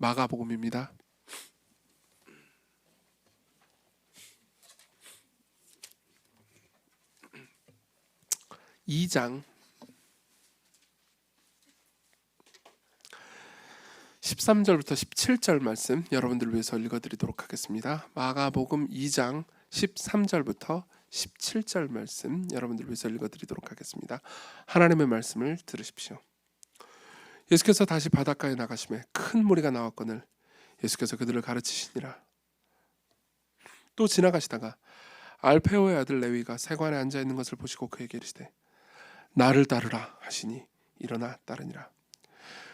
마가복음입니다. 2장 13절부터 17절 말씀 여러분들을 위해서 읽어드리도록 하겠습니다. 마가복음 2장 13절부터 17절 말씀 여러분들을 위해서 읽어드리도록 하겠습니다. 하나님의 말씀을 들으십시오. 예수께서 다시 바닷가에 나가시매 큰 무리가 나왔거늘 예수께서 그들을 가르치시니라. 또 지나가시다가 알페오의 아들 레위가 세관에 앉아있는 것을 보시고 그에게 이르시되 나를 따르라 하시니 일어나 따르니라.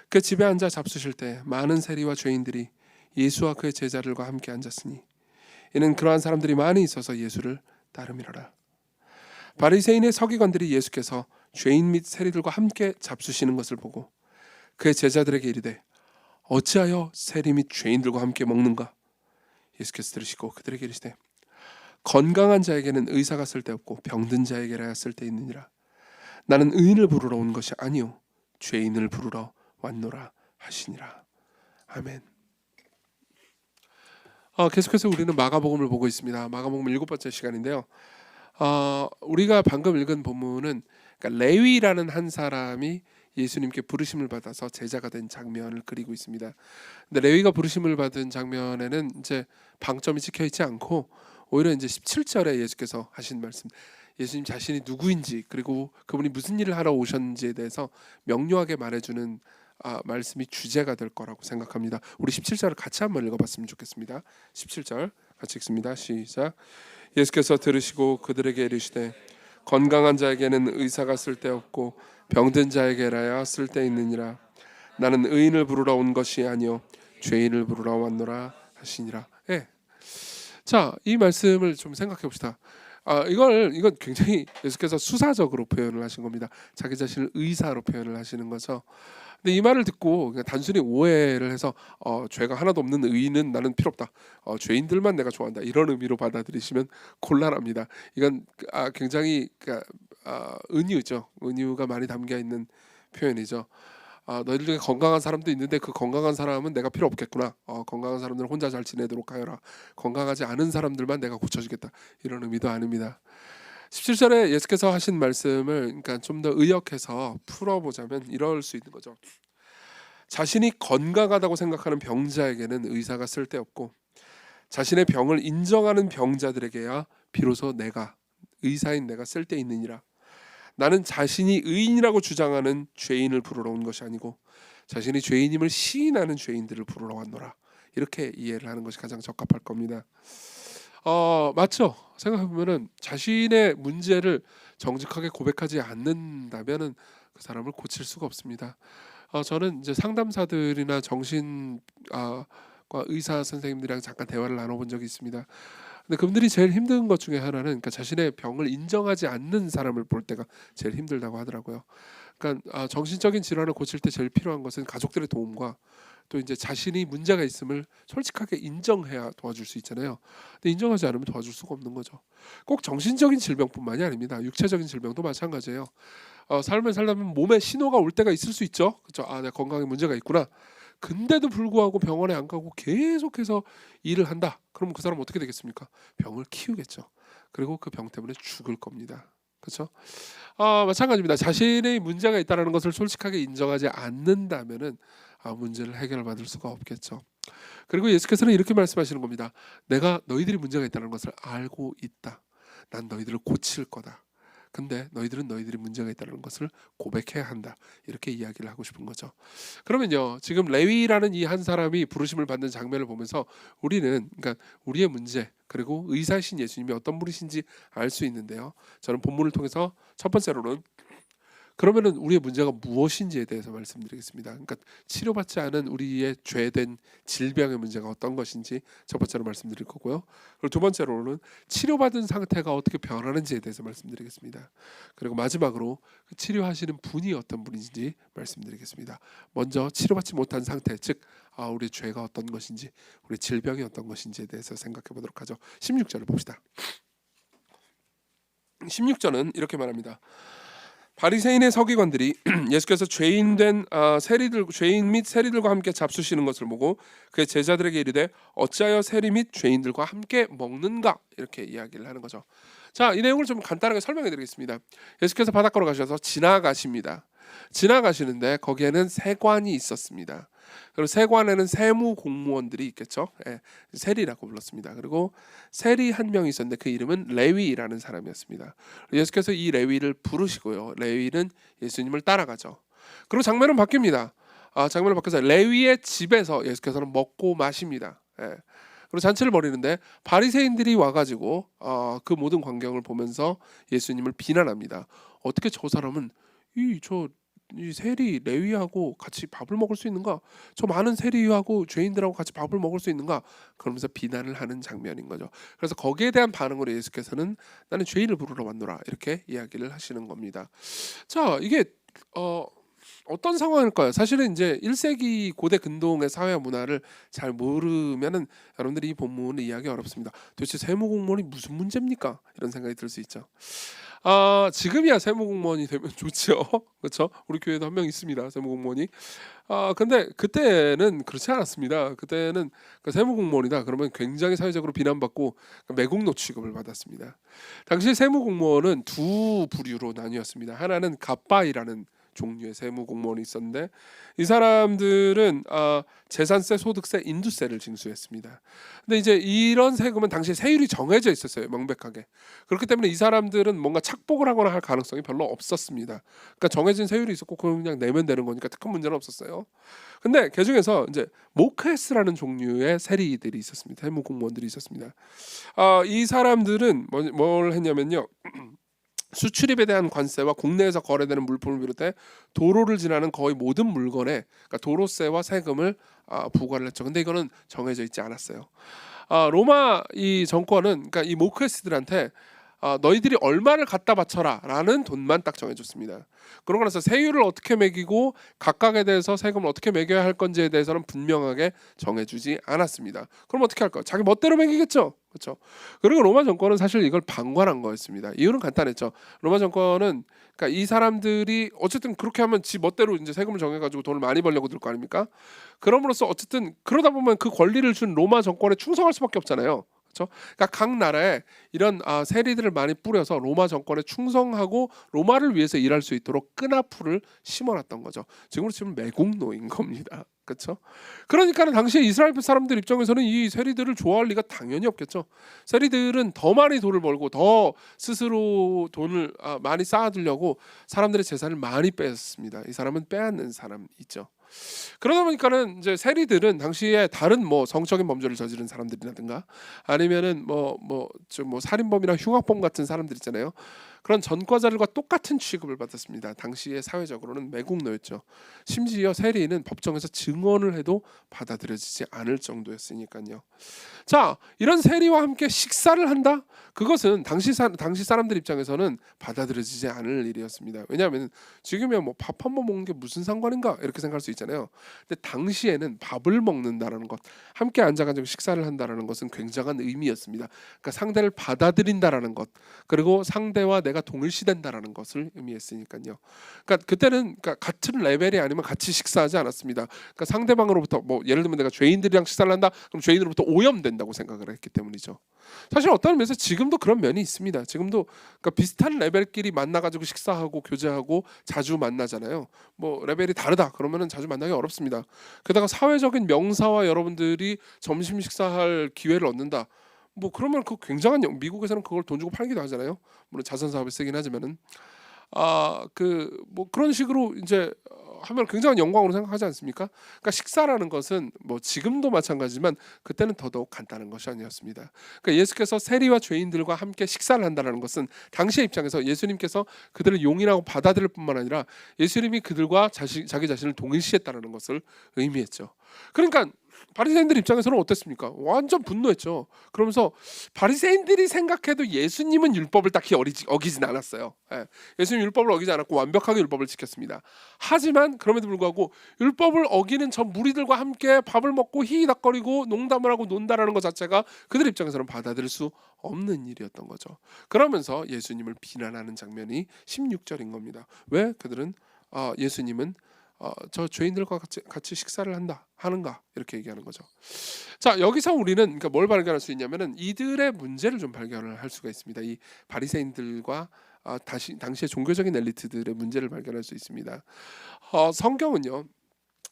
그 집에 앉아 잡수실 때 많은 세리와 죄인들이 예수와 그의 제자들과 함께 앉았으니 이는 그러한 사람들이 많이 있어서 예수를 따름이로라. 바리새인의 서기관들이 예수께서 죄인 및 세리들과 함께 잡수시는 것을 보고 그의 제자들에게 이르되 어찌하여 세리 및 죄인들과 함께 먹는가? 예수께서 들으시고 그들에게 이르시되 건강한 자에게는 의사가 쓸데없고 병든 자에게라야 쓸데있느니라. 나는 의인을 부르러 온 것이 아니요 죄인을 부르러 왔노라 하시니라. 아멘. 계속해서 우리는 마가복음을 보고 있습니다. 마가복음 7번째 시간인데요. 우리가 방금 읽은 본문은 그러니까 레위라는 한 사람이 예수님께 부르심을 받아서 제자가 된 장면을 그리고 있습니다. 근데 레위가 부르심을 받은 장면에는 이제 방점이 찍혀 있지 않고 오히려 이제 17절에 예수께서 하신 말씀, 예수님 자신이 누구인지 그리고 그분이 무슨 일을 하러 오셨는지에 대해서 명료하게 말해주는 말씀이 주제가 될 거라고 생각합니다. 우리 17절을 같이 한번 읽어봤으면 좋겠습니다. 17절 같이 읽습니다. 시작. 예수께서 들으시고 그들에게 이르시되 건강한 자에게는 의사가 쓸데없고 병든 자에게라야 쓸데있느니라. 나는 의인을 부르러 온 것이 아니요 죄인을 부르러 왔노라 하시니라. 예. 자, 이 말씀을 좀 생각해 봅시다. 이건 굉장히 예수께서 수사적으로 표현을 하신 겁니다. 자기 자신을 의사로 표현을 하시는 거죠. 근데 이 말을 듣고 그냥 단순히 오해를 해서 죄가 하나도 없는 의인은 나는 필요 없다. 죄인들만 내가 좋아한다. 이런 의미로 받아들이시면 곤란합니다. 이건 굉장히 은유죠. 은유가 많이 담겨 있는 표현이죠. 너희들 중에 건강한 사람도 있는데 그 건강한 사람은 내가 필요 없겠구나. 건강한 사람들은 혼자 잘 지내도록 하여라. 건강하지 않은 사람들만 내가 고쳐주겠다. 이런 의미도 아닙니다. 17절에 예수께서 하신 말씀을 그러니까 좀 더 의역해서 풀어보자면 이럴 수 있는 거죠. 자신이 건강하다고 생각하는 병자에게는 의사가 쓸데없고 자신의 병을 인정하는 병자들에게야 비로소 의사인 내가 쓸데있느니라. 나는 자신이 의인이라고 주장하는 죄인을 부르러 온 것이 아니고 자신이 죄인임을 시인하는 죄인들을 부르러 왔노라. 이렇게 이해를 하는 것이 가장 적합할 겁니다. 맞죠? 생각해보면은 자신의 문제를 정직하게 고백하지 않는다면은 그 사람을 고칠 수가 없습니다. 저는 이제 상담사들이나 정신과 의사 선생님들이랑 잠깐 대화를 나눠본 적이 있습니다. 근데 그분들이 제일 힘든 것 중에 하나는 그러니까 자신의 병을 인정하지 않는 사람을 볼 때가 제일 힘들다고 하더라고요. 그러니까 정신적인 질환을 고칠 때 제일 필요한 것은 가족들의 도움과 또 이제 자신이 문제가 있음을 솔직하게 인정해야 도와줄 수 있잖아요. 근데 인정하지 않으면 도와줄 수가 없는 거죠. 꼭 정신적인 질병뿐만이 아닙니다. 육체적인 질병도 마찬가지예요. 삶을 살려면 몸에 신호가 올 때가 있을 수 있죠. 그렇죠? 내 건강에 문제가 있구나. 근데도 불구하고 병원에 안 가고 계속해서 일을 한다. 그럼 그 사람 어떻게 되겠습니까? 병을 키우겠죠. 그리고 그 병 때문에 죽을 겁니다. 그렇죠? 마찬가지입니다. 자신의 문제가 있다는 것을 솔직하게 인정하지 않는다면은 문제를 해결받을 수가 없겠죠. 그리고 예수께서는 이렇게 말씀하시는 겁니다. 내가 너희들이 문제가 있다는 것을 알고 있다. 난 너희들을 고칠 거다. 근데 너희들은 너희들이 문제가 있다는 것을 고백해야 한다. 이렇게 이야기를 하고 싶은 거죠. 그러면요, 지금 레위라는 이 한 사람이 부르심을 받는 장면을 보면서 우리는 그러니까 우리의 문제 그리고 의사신 예수님이 어떤 분이신지 알 수 있는데요. 저는 본문을 통해서 첫 번째로는 그러면은 우리의 문제가 무엇인지에 대해서 말씀드리겠습니다. 그러니까 치료받지 않은 우리의 죄된 질병의 문제가 어떤 것인지 첫 번째로 말씀드릴 거고요. 그리고 두 번째로는 치료받은 상태가 어떻게 변하는지에 대해서 말씀드리겠습니다. 그리고 마지막으로 그 치료하시는 분이 어떤 분인지 말씀드리겠습니다. 먼저 치료받지 못한 상태, 즉 우리의 죄가 어떤 것인지, 우리의 질병이 어떤 것인지에 대해서 생각해 보도록 하죠. 16절을 봅시다. 16절은 이렇게 말합니다. 바리새인의 서기관들이 예수께서 죄인 및 세리들과 함께 잡수시는 것을 보고 그의 제자들에게 이르되 어찌하여 세리 및 죄인들과 함께 먹는가, 이렇게 이야기를 하는 거죠. 자, 이 내용을 좀 간단하게 설명해 드리겠습니다. 예수께서 바닷가로 가셔서 지나가십니다. 지나가시는데 거기에는 세관이 있었습니다. 그리고 세관에는 세무 공무원들이 있겠죠. 예, 세리라고 불렀습니다. 그리고 세리 한 명이 있었는데 그 이름은 레위라는 사람이었습니다. 예수께서 이 레위를 부르시고요. 레위는 예수님을 따라가죠. 그리고 장면은 바뀝니다. 장면을 바뀌어서 레위의 집에서 예수께서는 먹고 마십니다. 예. 그리고 잔치를 벌이는데 바리새인들이 와가지고 그 모든 광경을 보면서 예수님을 비난합니다. 어떻게 저 사람은 이 세리 레위하고 같이 밥을 먹을 수 있는가? 저 많은 세리하고 죄인들하고 같이 밥을 먹을 수 있는가? 그러면서 비난을 하는 장면인 거죠. 그래서 거기에 대한 반응으로 예수께서는 나는 죄인을 부르러 왔노라, 이렇게 이야기를 하시는 겁니다. 자, 이게 어떤 상황일까요? 사실은 이제 1세기 고대 근동의 사회와 문화를 잘 모르면은 여러분들이 이 본문을 이해하기 어렵습니다. 도대체 세무공무원이 무슨 문제입니까? 이런 생각이 들 수 있죠. 지금이야 세무공무원이 되면 좋죠. 그렇죠? 우리 교회도 한 명 있습니다, 세무공무원이. 근데 그때는 그렇지 않았습니다. 그때는 그 세무공무원이다 그러면 굉장히 사회적으로 비난받고 매국노 취급을 받았습니다. 당시 세무공무원은 두 부류로 나뉘었습니다. 하나는 갑바이라는 종류의 세무 공무원이 있었는데 이 사람들은 재산세, 소득세, 인두세를 징수했습니다. 근데 이제 이런 세금은 당시에 세율이 정해져 있었어요, 명백하게. 그렇기 때문에 이 사람들은 뭔가 착복을 하거나 할 가능성이 별로 없었습니다. 그러니까 정해진 세율이 있었고 그걸 그냥 내면 되는 거니까 큰 문제는 없었어요. 근데 그 중에서 이제 모크헤스라는 종류의 세리들이 있었습니다. 세무 공무원들이 있었습니다. 이 사람들은 뭘 했냐면요. 수출입에 대한 관세와 국내에서 거래되는 물품을 비롯해 도로를 지나는 거의 모든 물건에, 그러니까 도로세와 세금을 부과를 했죠. 근데 이거는 정해져 있지 않았어요. 로마 이 정권은, 그러니까 이 모크레스들한테 너희들이 얼마를 갖다 바쳐라라는 돈만 딱 정해줬습니다. 그러고 나서 세율을 어떻게 매기고 각각에 대해서 세금을 어떻게 매겨야 할 건지에 대해서는 분명하게 정해주지 않았습니다. 그럼 어떻게 할까요? 자기 멋대로 매기겠죠. 그렇죠. 그리고 로마 정권은 사실 이걸 방관한 거였습니다. 이유는 간단했죠. 로마 정권은 그러니까 이 사람들이 어쨌든 그렇게 하면 지 멋대로 이제 세금을 정해가지고 돈을 많이 벌려고 들 거 아닙니까? 그럼으로써 어쨌든 그러다 보면 그 권리를 준 로마 정권에 충성할 수밖에 없잖아요. 그렇죠? 그러니까 각 나라에 이런 세리들을 많이 뿌려서 로마 정권에 충성하고 로마를 위해서 일할 수 있도록 끈앞풀을 심어놨던 거죠. 지금으로 치면 매국노인 겁니다. 그렇죠? 그러니까는 당시에 이스라엘 사람들 입장에서는 이 세리들을 좋아할 리가 당연히 없겠죠. 세리들은 더 많이 돈을 벌고 더 스스로 돈을 많이 쌓아두려고 사람들의 재산을 많이 뺐습니다. 이 사람은 빼앗는 사람 있죠. 그러다 보니까는 이제 세리들은 당시에 다른 뭐 성적인 범죄를 저지른 사람들이라든가 아니면은 뭐 살인범이나 흉악범 같은 사람들 있잖아요. 그런 전과자들과 똑같은 취급을 받았습니다. 당시에 사회적으로는 매국노였죠. 심지어 세리는 법정에서 증언을 해도 받아들여지지 않을 정도였으니까요. 자, 이런 세리와 함께 식사를 한다? 그것은 당시 사람들 입장에서는 받아들여지지 않을 일이었습니다. 왜냐하면 지금이야 뭐 밥 한 번 먹는 게 무슨 상관인가 이렇게 생각할 수 있잖아요. 근데 당시에는 밥을 먹는다라는 것, 함께 앉아가지고 식사를 한다라는 것은 굉장한 의미였습니다. 그러니까 상대를 받아들인다라는 것, 그리고 상대와 내가 동일시된다라는 것을 의미했으니까요. 그러니까 그때는 같은 레벨이 아니면 같이 식사하지 않았습니다. 그러니까 상대방으로부터 뭐 예를 들면 내가 죄인들이랑 식사를 한다, 그럼 죄인으로부터 오염된다고 생각을 했기 때문이죠. 사실 어떤 면에서 지금도 그런 면이 있습니다. 지금도 그러니까 비슷한 레벨끼리 만나가지고 식사하고 교제하고 자주 만나잖아요. 뭐 레벨이 다르다 그러면은 자주 만나기 어렵습니다. 게다가 사회적인 명사와 여러분들이 점심 식사할 기회를 얻는다. 뭐 그러면 그 굉장한 미국에서는 그걸 돈 주고 팔기도 하잖아요. 물론 자선 사업에 쓰긴 하지만은 그 뭐 그런 식으로 이제 하면 굉장한 영광으로 생각하지 않습니까? 그러니까 식사라는 것은 뭐 지금도 마찬가지지만 그때는 더더욱 간단한 것이 아니었습니다. 그러니까 예수께서 세리와 죄인들과 함께 식사를 한다는 것은 당시의 입장에서 예수님께서 그들을 용인하고 받아들일 뿐만 아니라 예수님이 그들과 자기 자신을 동일시했다는 것을 의미했죠. 그러니까 바리새인들 입장에서는 어땠습니까? 완전 분노했죠. 그러면서 바리새인들이 생각해도 예수님은 율법을 딱히 어기진 않았어요. 예. 예수님 율법을 어기지 않았고 완벽하게 율법을 지켰습니다. 하지만 그럼에도 불구하고 율법을 어기는 저 무리들과 함께 밥을 먹고 히히닥거리고 농담을 하고 논다라는 것 자체가 그들 입장에서는 받아들일 수 없는 일이었던 거죠. 그러면서 예수님을 비난하는 장면이 16절인 겁니다. 왜 그들은 예수님은 저 죄인들과 같이 식사를 하는가 이렇게 얘기하는 거죠. 자, 여기서 우리는 그러니까 뭘 발견할 수 있냐면은 이들의 문제를 좀 발견을 할 수가 있습니다. 이 바리새인들과 당시의 종교적인 엘리트들의 문제를 발견할 수 있습니다. 성경은요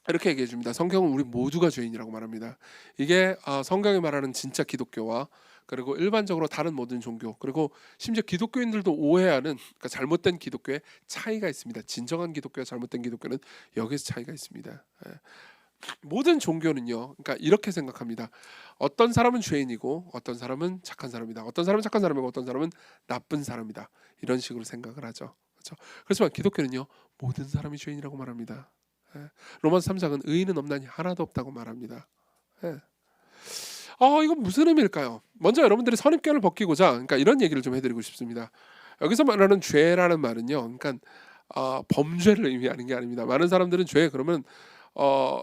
이렇게 얘기해 줍니다. 성경은 우리 모두가 죄인이라고 말합니다. 이게 성경이 말하는 진짜 기독교와 그리고 일반적으로 다른 모든 종교 그리고 심지어 기독교인들도 오해하는 그러니까 잘못된 기독교의 차이가 있습니다. 진정한 기독교와 잘못된 기독교는 여기서 차이가 있습니다. 예. 모든 종교는요, 그러니까 이렇게 생각합니다. 어떤 사람은 죄인이고 어떤 사람은 착한 사람이다. 어떤 사람은 착한 사람이고 어떤 사람은 나쁜 사람이다. 이런 식으로 생각을 하죠. 그렇죠? 그렇지만 기독교는요, 모든 사람이 죄인이라고 말합니다. 예. 로마서 3장은 의인은 없나니 하나도 없다고 말합니다. 예. 이건 무슨 의미일까요? 먼저 여러분들이 선입견을 벗기고자 그러니까 이런 얘기를 좀 해드리고 싶습니다. 여기서 말하는 죄라는 말은요, 그러니까 범죄를 의미하는 게 아닙니다. 많은 사람들은 죄 그러면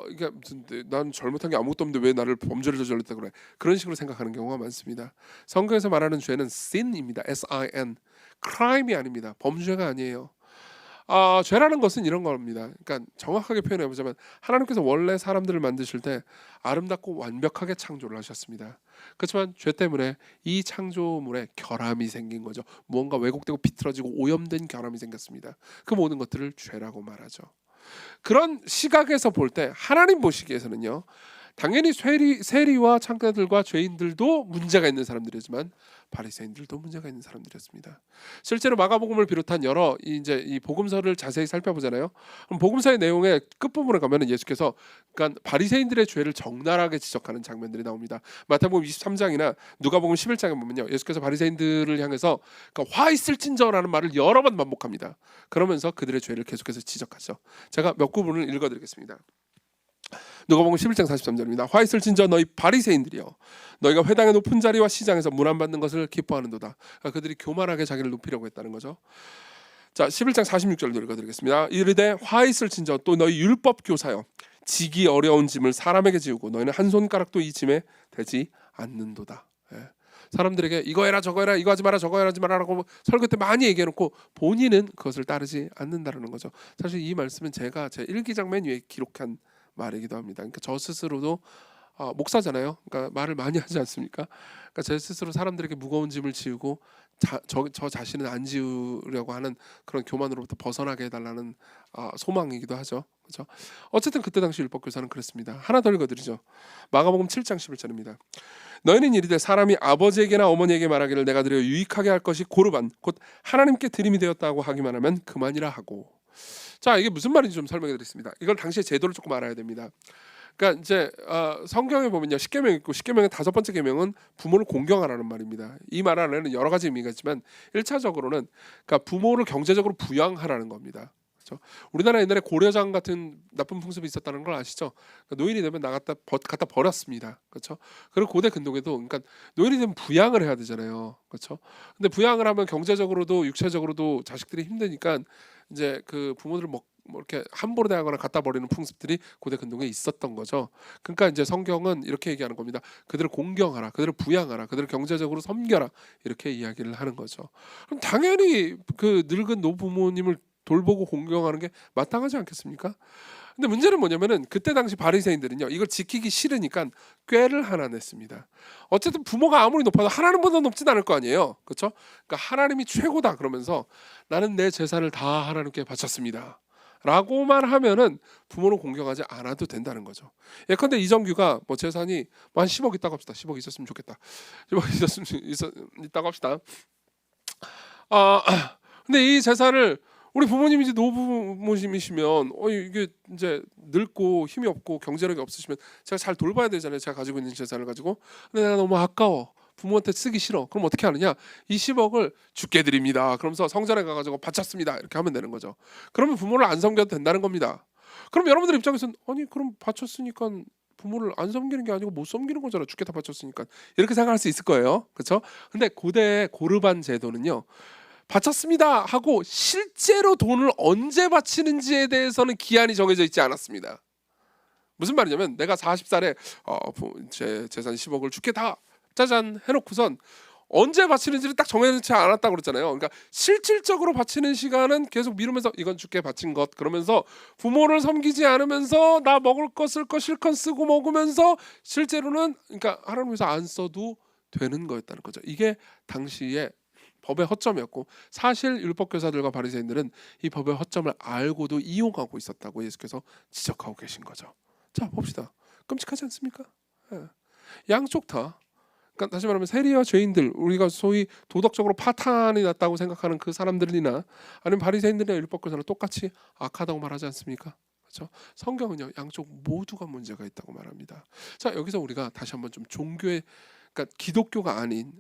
이게 무슨 난 잘못한 게 아무것도 없는데 왜 나를 범죄를 저질렀다 그래? 그런 식으로 생각하는 경우가 많습니다. 성경에서 말하는 죄는 sin입니다. S-I-N, crime이 아닙니다. 범죄가 아니에요. 죄라는 것은 이런 겁니다. 그러니까 정확하게 표현해 보자면 하나님께서 원래 사람들을 만드실 때 아름답고 완벽하게 창조를 하셨습니다. 그렇지만 죄 때문에 이 창조물에 결함이 생긴 거죠. 무언가 왜곡되고 비틀어지고 오염된 결함이 생겼습니다. 그 모든 것들을 죄라고 말하죠. 그런 시각에서 볼 때 하나님 보시기에서는요, 당연히 세리와 창가들과 죄인들도 문제가 있는 사람들이지만 바리새인들도 문제가 있는 사람들이었습니다. 실제로 마가복음을 비롯한 여러 이 복음서를 자세히 살펴보잖아요. 그럼 복음서의 내용의 끝부분에 가면은 예수께서 그러니까 바리새인들의 죄를 적나라하게 지적하는 장면들이 나옵니다. 마태복음 23장이나 누가복음 11장에 보면요, 예수께서 바리새인들을 향해서 그러니까 화 있을진저라는 말을 여러 번 반복합니다. 그러면서 그들의 죄를 계속해서 지적하죠. 제가 몇 구분을 읽어드리겠습니다. 누가복음 11장 43절입니다. 화 있을진저 너희 바리새인들이여, 너희가 회당의 높은 자리와 시장에서 문안 받는 것을 기뻐하는도다. 그러니까 그들이 교만하게 자기를 높이려고 했다는 거죠. 자, 11장 46절도 읽어드리겠습니다. 이르되 화 있을진저 또 너희 율법 교사여, 지기 어려운 짐을 사람에게 지우고 너희는 한 손가락도 이 짐에 대지 않는도다. 예. 사람들에게 이거 해라 저거 해라 이거 하지 마라 저거 하지 마라라고 설교 때 많이 얘기해놓고 본인은 그것을 따르지 않는다는 거죠. 사실 이 말씀은 제가 제 일기장 맨 위에 기록한 말이기도 합니다. 그러니까 저 스스로도 목사잖아요. 그러니까 말을 많이 하지 않습니까? 그러니까 제 스스로 사람들에게 무거운 짐을 지우고 저 자신은 안 지우려고 하는 그런 교만으로부터 벗어나게 해달라는 소망이기도 하죠. 그렇죠? 어쨌든 그때 당시 율법교사는 그랬습니다. 하나 더 읽어드리죠. 마가복음 7장 11절입니다. 너희는 이르되 사람이 아버지에게나 어머니에게 말하기를 내가 드려 유익하게 할 것이 고르반 곧 하나님께 드림이 되었다고 하기만 하면 그만이라 하고. 자, 이게 무슨 말인지 좀 설명해 드리겠습니다. 이걸 당시의 제도를 조금 알아야 됩니다. 그러니까 이제 성경에 보면요, 십계명 있고 십계명의 다섯 번째 계명은 부모를 공경하라는 말입니다. 이 말 안에는 여러 가지 의미가 있지만 1차적으로는 그러니까 부모를 경제적으로 부양하라는 겁니다. 그렇죠? 우리나라 옛날에 고려장 같은 나쁜 풍습이 있었다는 걸 아시죠? 그러니까 노인이 되면 갖다 버렸습니다. 그렇죠? 그리고 고대 근동에도 그러니까 노인이 되면 부양을 해야 되잖아요. 그렇죠? 근데 부양을 하면 경제적으로도 육체적으로도 자식들이 힘드니까 이제 그 부모들을 뭐 이렇게 함부로 대하거나 갖다 버리는 풍습들이 고대 근동에 있었던 거죠. 그러니까 이제 성경은 이렇게 얘기하는 겁니다. 그들을 공경하라, 그들을 부양하라, 그들을 경제적으로 섬겨라 이렇게 이야기를 하는 거죠. 그럼 당연히 그 늙은 노부모님을 돌보고 공경하는 게 마땅하지 않겠습니까? 근데 문제는 뭐냐면은 그때 당시 바리새인들은요, 이걸 지키기 싫으니까 꾀를 하나 냈습니다. 어쨌든 부모가 아무리 높아도 하나님보다 높진 않을 거 아니에요, 그렇죠? 그러니까 하나님이 최고다 그러면서 나는 내 재산을 다 하나님께 바쳤습니다 라고만 하면은 부모를 공경하지 않아도 된다는 거죠. 예컨대 이정규가 뭐 재산이 뭐 한 10억 있다고 합시다. 10억 있었으면 좋겠다. 10억 있다고 합시다. 근데 이 재산을 우리 부모님이 노부모님이시면 이게 이제 늙고 힘이 없고 경제력이 없으시면 제가 잘 돌봐야 되잖아요. 제가 가지고 있는 재산을 가지고. 근데 내가 너무 아까워. 부모한테 쓰기 싫어. 그럼 어떻게 하느냐? 이 10억을 주께 드립니다. 그러면서 성전에 가가지고 바쳤습니다. 이렇게 하면 되는 거죠. 그러면 부모를 안 섬겨도 된다는 겁니다. 그럼 여러분들 입장에서는 아니 그럼 바쳤으니까 부모를 안 섬기는 게 아니고 못 섬기는 거잖아. 죽게 다 바쳤으니까. 이렇게 생각할 수 있을 거예요. 그렇죠? 근데 고대 고르반 제도는요. 바쳤습니다 하고 실제로 돈을 언제 바치는지에 대해서는 기한이 정해져 있지 않았습니다. 무슨 말이냐면 내가 40살에 제 재산 10억을 죽게 다 짜잔 해놓고선 언제 바치는지를 딱 정해놓지 않았다고 그랬잖아요. 그러니까 실질적으로 바치는 시간은 계속 미루면서 이건 죽게 바친 것 그러면서 부모를 섬기지 않으면서 나 먹을 거 쓸 거 실컷 쓰고 먹으면서 실제로는 그러니까 하나님께서 안 써도 되는 거였다는 거죠. 이게 당시에 법의 허점이었고 사실 율법교사들과 바리새인들은 이 법의 허점을 알고도 이용하고 있었다고 예수께서 지적하고 계신 거죠. 자 봅시다. 끔찍하지 않습니까? 예. 양쪽 다. 그러니까 다시 말하면 세리와 죄인들 우리가 소위 도덕적으로 파탄이 났다고 생각하는 그 사람들이나 아니면 바리새인들이나 율법교사는 똑같이 악하다고 말하지 않습니까? 그렇죠? 성경은요 양쪽 모두가 문제가 있다고 말합니다. 자 여기서 우리가 다시 한번 좀 종교의 그러니까 기독교가 아닌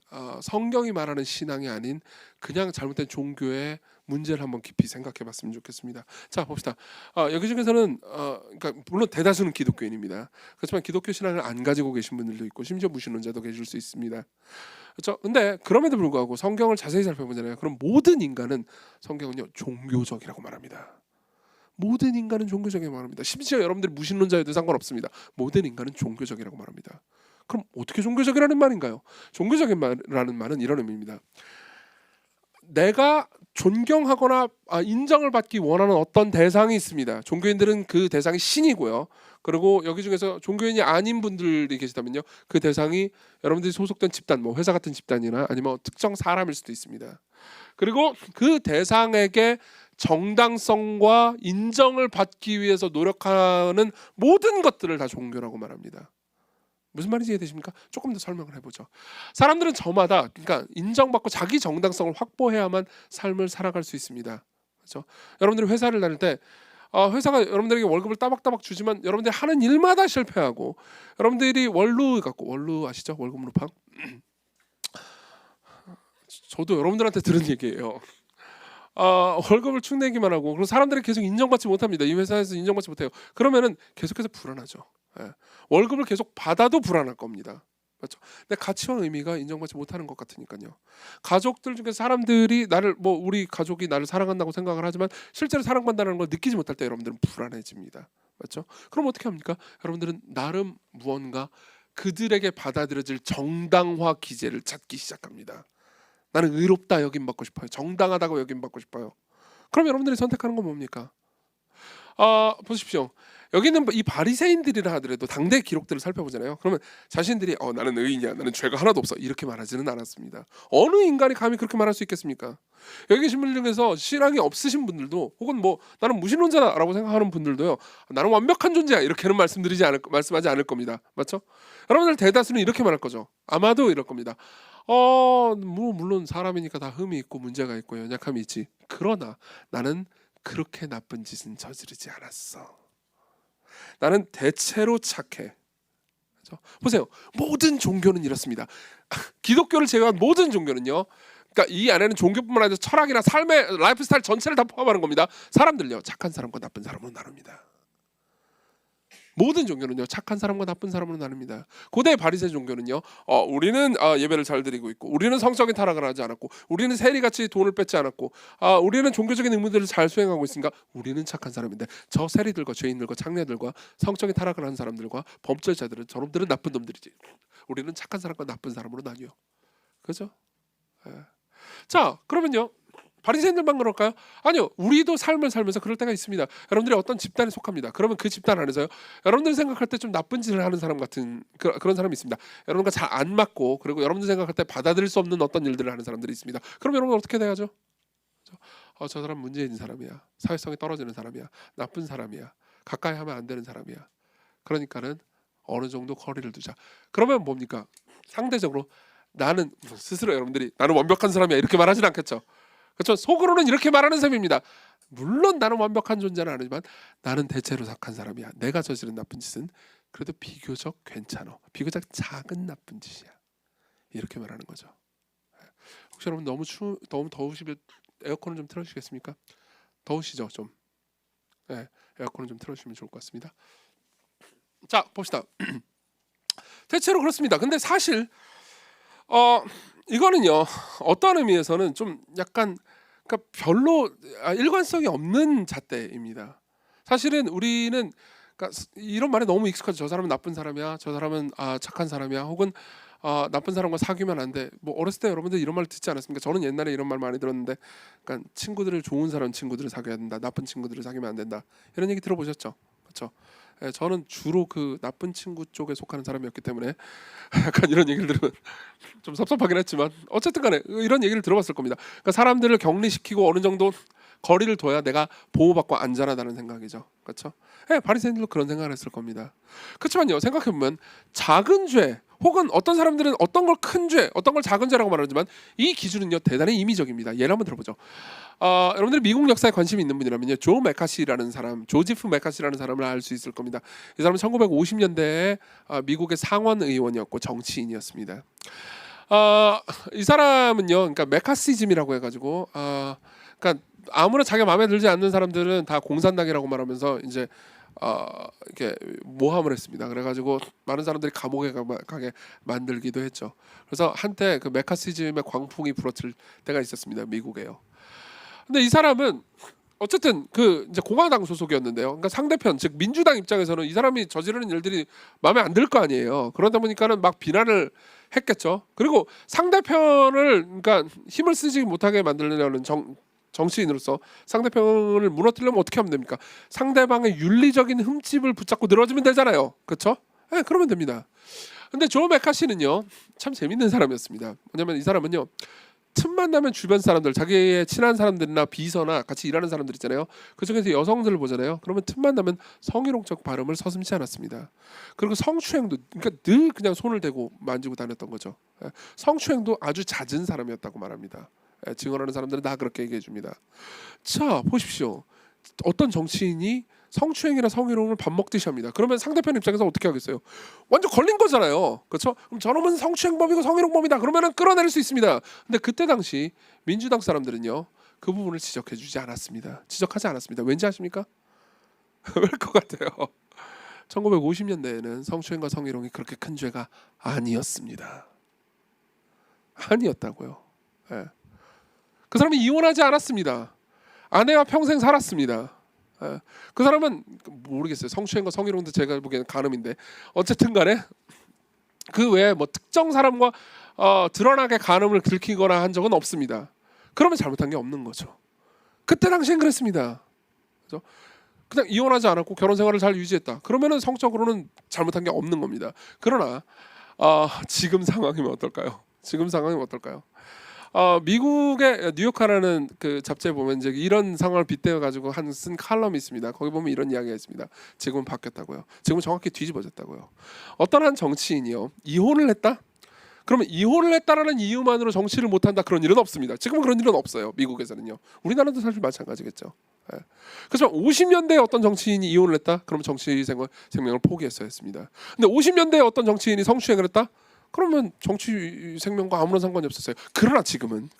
성경이 말하는 신앙이 아닌 그냥 잘못된 종교의 문제를 한번 깊이 생각해봤으면 좋겠습니다. 자 봅시다. 여기 중에서는 그러니까 물론 대다수는 기독교인입니다. 그렇지만 기독교 신앙을 안 가지고 계신 분들도 있고 심지어 무신론자도 계실 수 있습니다. 그렇죠? 근데 그럼에도 불구하고 성경을 자세히 살펴보잖아요. 그럼 모든 인간은 성경은요 종교적이라고 말합니다. 모든 인간은 종교적이라고 말합니다. 심지어 여러분들이 무신론자여도 상관없습니다. 모든 인간은 종교적이라고 말합니다. 그럼 어떻게 종교적이라는 말인가요? 종교적이라는 말은 이런 의미입니다. 내가 존경하거나 인정을 받기 원하는 어떤 대상이 있습니다. 종교인들은 그 대상이 신이고요. 그리고 여기 중에서 종교인이 아닌 분들이 계시다면요. 그 대상이 여러분들이 소속된 집단, 뭐 회사 같은 집단이나 아니면 특정 사람일 수도 있습니다. 그리고 그 대상에게 정당성과 인정을 받기 위해서 노력하는 모든 것들을 다 종교라고 말합니다. 무슨 말인지 이해되십니까? 조금 더 설명을 해보죠. 사람들은 저마다 그러니까 인정받고 자기 정당성을 확보해야만 삶을 살아갈 수 있습니다. 그렇죠? 여러분들이 회사를 다닐 때 회사가 여러분들에게 월급을 따박따박 주지만 여러분들이 하는 일마다 실패하고 여러분들이 원루 갖고 원루 아시죠? 월급 루팡? 저도 여러분들한테 들은 얘기예요. 월급을 축내기만 하고 그리고 사람들이 계속 인정받지 못합니다. 이 회사에서 인정받지 못해요. 그러면은 계속해서 불안하죠. 예. 월급을 계속 받아도 불안할 겁니다. 맞죠? 근데 가치와 의미가 인정받지 못하는 것 같으니까요. 가족들 중에 사람들이 나를 우리 가족이 나를 사랑한다고 생각을 하지만 실제로 사랑받는다는 걸 느끼지 못할 때 여러분들은 불안해집니다. 맞죠? 그럼 어떻게 합니까? 여러분들은 나름 무언가 그들에게 받아들여질 정당화 기제를 찾기 시작합니다. 나는 의롭다 여김받고 싶어요. 정당하다고 여김받고 싶어요. 그럼 여러분들이 선택하는 건 뭡니까? 보십시오. 여기 있는 이 바리새인들이라 하더라도 당대 기록들을 살펴보잖아요. 그러면 자신들이 나는 의인이야, 나는 죄가 하나도 없어 이렇게 말하지는 않았습니다. 어느 인간이 감히 그렇게 말할 수 있겠습니까? 여기 계신 분들 중에서 신앙이 없으신 분들도 혹은 나는 무신론자라고 생각하는 분들도요. 나는 완벽한 존재야 이렇게는 말씀하지 않을 겁니다. 맞죠? 여러분들 대다수는 이렇게 말할 거죠. 아마도 이럴 겁니다. 물론 사람이니까 다 흠이 있고 문제가 있고 연약함이 있지. 그러나 나는 그렇게 나쁜 짓은 저지르지 않았어. 나는 대체로 착해. 그렇죠? 보세요. 모든 종교는 이렇습니다. 기독교를 제외한 모든 종교는요. 그러니까 이 안에는 종교뿐만 아니라 철학이나 삶의 라이프 스타일 전체를 다 포함하는 겁니다. 사람들요. 착한 사람과 나쁜 사람으로 나눕니다. 모든 종교는요 착한 사람과 나쁜 사람으로 나눕니다. 고대 바리새 종교는요 우리는 예배를 잘 드리고 있고 우리는 성적인 타락을 하지 않았고 우리는 세리같이 돈을 뺏지 않았고 우리는 종교적인 의무들을 잘 수행하고 있으니까 우리는 착한 사람인데 저 세리들과 죄인들과 창녀들과 성적인 타락을 하는 사람들과 범죄자들은 저놈들은 나쁜 놈들이지. 우리는 착한 사람과 나쁜 사람으로 나뉘어. 그렇죠? 자 그러면요 바리새인들만 그럴까요? 아니요. 우리도 삶을 살면서 그럴 때가 있습니다. 여러분들이 어떤 집단에 속합니다. 그러면 그 집단 안에서요. 여러분들이 생각할 때 좀 나쁜 짓을 하는 사람 같은 그런 사람이 있습니다. 여러분과 잘 안 맞고 그리고 여러분들 생각할 때 받아들일 수 없는 어떤 일들을 하는 사람들이 있습니다. 그럼 여러분 어떻게 돼야죠? 저 사람 문제 있는 사람이야. 사회성이 떨어지는 사람이야. 나쁜 사람이야. 가까이 하면 안 되는 사람이야. 그러니까는 어느 정도 거리를 두자. 그러면 뭡니까? 상대적으로 나는 스스로 여러분들이 나는 완벽한 사람이야 이렇게 말하진 않겠죠. 그렇죠? 속으로는 이렇게 말하는 셈입니다. 물론 나는 완벽한 존재는 아니지만 나는 대체로 착한 사람이야. 내가 저지른 나쁜 짓은 그래도 비교적 괜찮아. 비교적 작은 나쁜 짓이야. 이렇게 말하는 거죠. 혹시 여러분 너무 더우시면 에어컨을 좀 틀어주시겠습니까? 더우시죠? 좀. 네, 에어컨을 좀 틀어주시면 좋을 것 같습니다. 자, 봅시다. 대체로 그렇습니다. 근데 사실 이거는요, 어떤 의미에서는 좀 약간, 그러니까 별로 일관성이 없는 잣대입니다. 사실은 우리는, 그러니까 이런 말에 너무 익숙하죠. 저 사람은 나쁜 사람이야, 저 사람은 착한 사람이야, 혹은 나쁜 사람과 사귀면 안 돼. 뭐 어렸을 때 여러분들 이런 말 듣지 않았습니까? 저는 옛날에 이런 말 많이 들었는데, 그러니까 친구들을, 좋은 사람 친구들을 사귀어야 된다, 나쁜 친구들을 사귀면 안 된다, 이런 얘기 들어보셨죠? 그렇죠? 예, 저는 주로 그 나쁜 친구 쪽에 속하는 사람이었기 때문에 약간 이런 얘기를 들으면 좀 섭섭하긴 했지만, 어쨌든 간에 이런 얘기를 들어봤을 겁니다. 그러니까 사람들을 격리시키고 어느 정도 거리를 둬야 내가 보호받고 안전하다는 생각이죠. 그렇죠? 예, 바리새인들도 그런 생각을 했을 겁니다. 그렇지만요, 생각해보면 작은 죄, 혹은 어떤 사람들은 어떤 걸 큰 죄, 어떤 걸 작은 죄라고 말하지만, 이 기준은요 대단히 임의적입니다. 예를 한번 들어보죠. 여러분들이 미국 역사에 관심이 있는 분이라면요, 조지프 메카시라는 사람을 알 수 있을 겁니다. 이 사람은 1950년대에 미국의 상원 의원이었고 정치인이었습니다. 이 사람은요, 그러니까 메카시즘이라고 해가지고, 그러니까 아무나 자기가 마음에 들지 않는 사람들은 다 공산당이라고 말하면서 이제 이렇게 모함을 했습니다. 그래가지고 많은 사람들이 감옥에 가게 만들기도 했죠. 그래서 한때 그 메카시즘의 광풍이 불어칠 때가 있었습니다, 미국에요. 근데 이 사람은 어쨌든 그 이제 공화당 소속이었는데요. 그러니까 상대편, 즉 민주당 입장에서는 이 사람이 저지르는 일들이 마음에 안 들 거 아니에요. 그러다 보니까는 막 비난을 했겠죠. 그리고 상대편을, 그러니까 힘을 쓰지 못하게 만들려는 정치인으로서 상대편을 무너뜨리려면 어떻게 하면 됩니까? 상대방의 윤리적인 흠집을 붙잡고 늘어지면 되잖아요. 그렇죠? 네, 그러면 됩니다. 근데 조 메카시는요, 참 재밌는 사람이었습니다. 뭐냐면 이 사람은요, 틈만 나면 주변 사람들, 자기의 친한 사람들이나 비서나 같이 일하는 사람들 있잖아요. 그 중에서 여성들을 보잖아요. 그러면 틈만 나면 성희롱적 발음을 서슴지 않았습니다. 그리고 성추행도, 그러니까 늘 그냥 손을 대고 만지고 다녔던 거죠. 성추행도 아주 잦은 사람이었다고 말합니다. 증언하는 사람들은 다 그렇게 얘기해 줍니다. 자, 보십시오. 어떤 정치인이 성추행이나 성희롱을 밥 먹듯이 합니다. 그러면 상대편 입장에서 어떻게 하겠어요? 완전 걸린 거잖아요. 그렇죠? 그럼 저놈은 성추행범이고 성희롱범이다, 그러면은 끌어내릴 수 있습니다. 근데 그때 당시 민주당 사람들은요, 그 부분을 지적해주지 않았습니다. 지적하지 않았습니다. 왠지 아십니까? 왜 것 같아요? 1950년대에는 성추행과 성희롱이 그렇게 큰 죄가 아니었습니다. 아니었다고요. 예. 그 사람은 이혼하지 않았습니다. 아내와 평생 살았습니다. 그 사람은 모르겠어요. 성추행과 성희롱도 제가 보기에는 간음인데, 어쨌든 간에 그 외에 뭐 특정 사람과 드러나게 간음을 들키거나 한 적은 없습니다. 그러면 잘못한 게 없는 거죠. 그때 당시엔 그랬습니다. 그죠? 그냥 이혼하지 않았고 결혼 생활을 잘 유지했다, 그러면은 성적으로는 잘못한 게 없는 겁니다. 그러나 지금 상황이면 어떨까요? 지금 상황이면 어떨까요? 미국의 뉴욕카라는 그 잡지에 보면 이제 이런 상황을 빗대어 가지고 쓴 칼럼이 있습니다. 거기 보면 이런 이야기가 있습니다. 지금은 바뀌었다고요. 지금은 정확히 뒤집어졌다고요. 어떤 한 정치인이요, 이혼을 했다? 그러면 이혼을 했다라는 이유만으로 정치를 못한다, 그런 일은 없습니다. 지금은 그런 일은 없어요, 미국에서는요. 우리나라도 사실 마찬가지겠죠. 예. 그렇지만 50년대에 어떤 정치인이 이혼을 했다? 그러면 정치 생명을 포기했어야 했습니다. 근데 50년대에 어떤 정치인이 성추행을 했다? 그러면 정치 생명과 아무런 상관이 없었어요. 그러나 지금은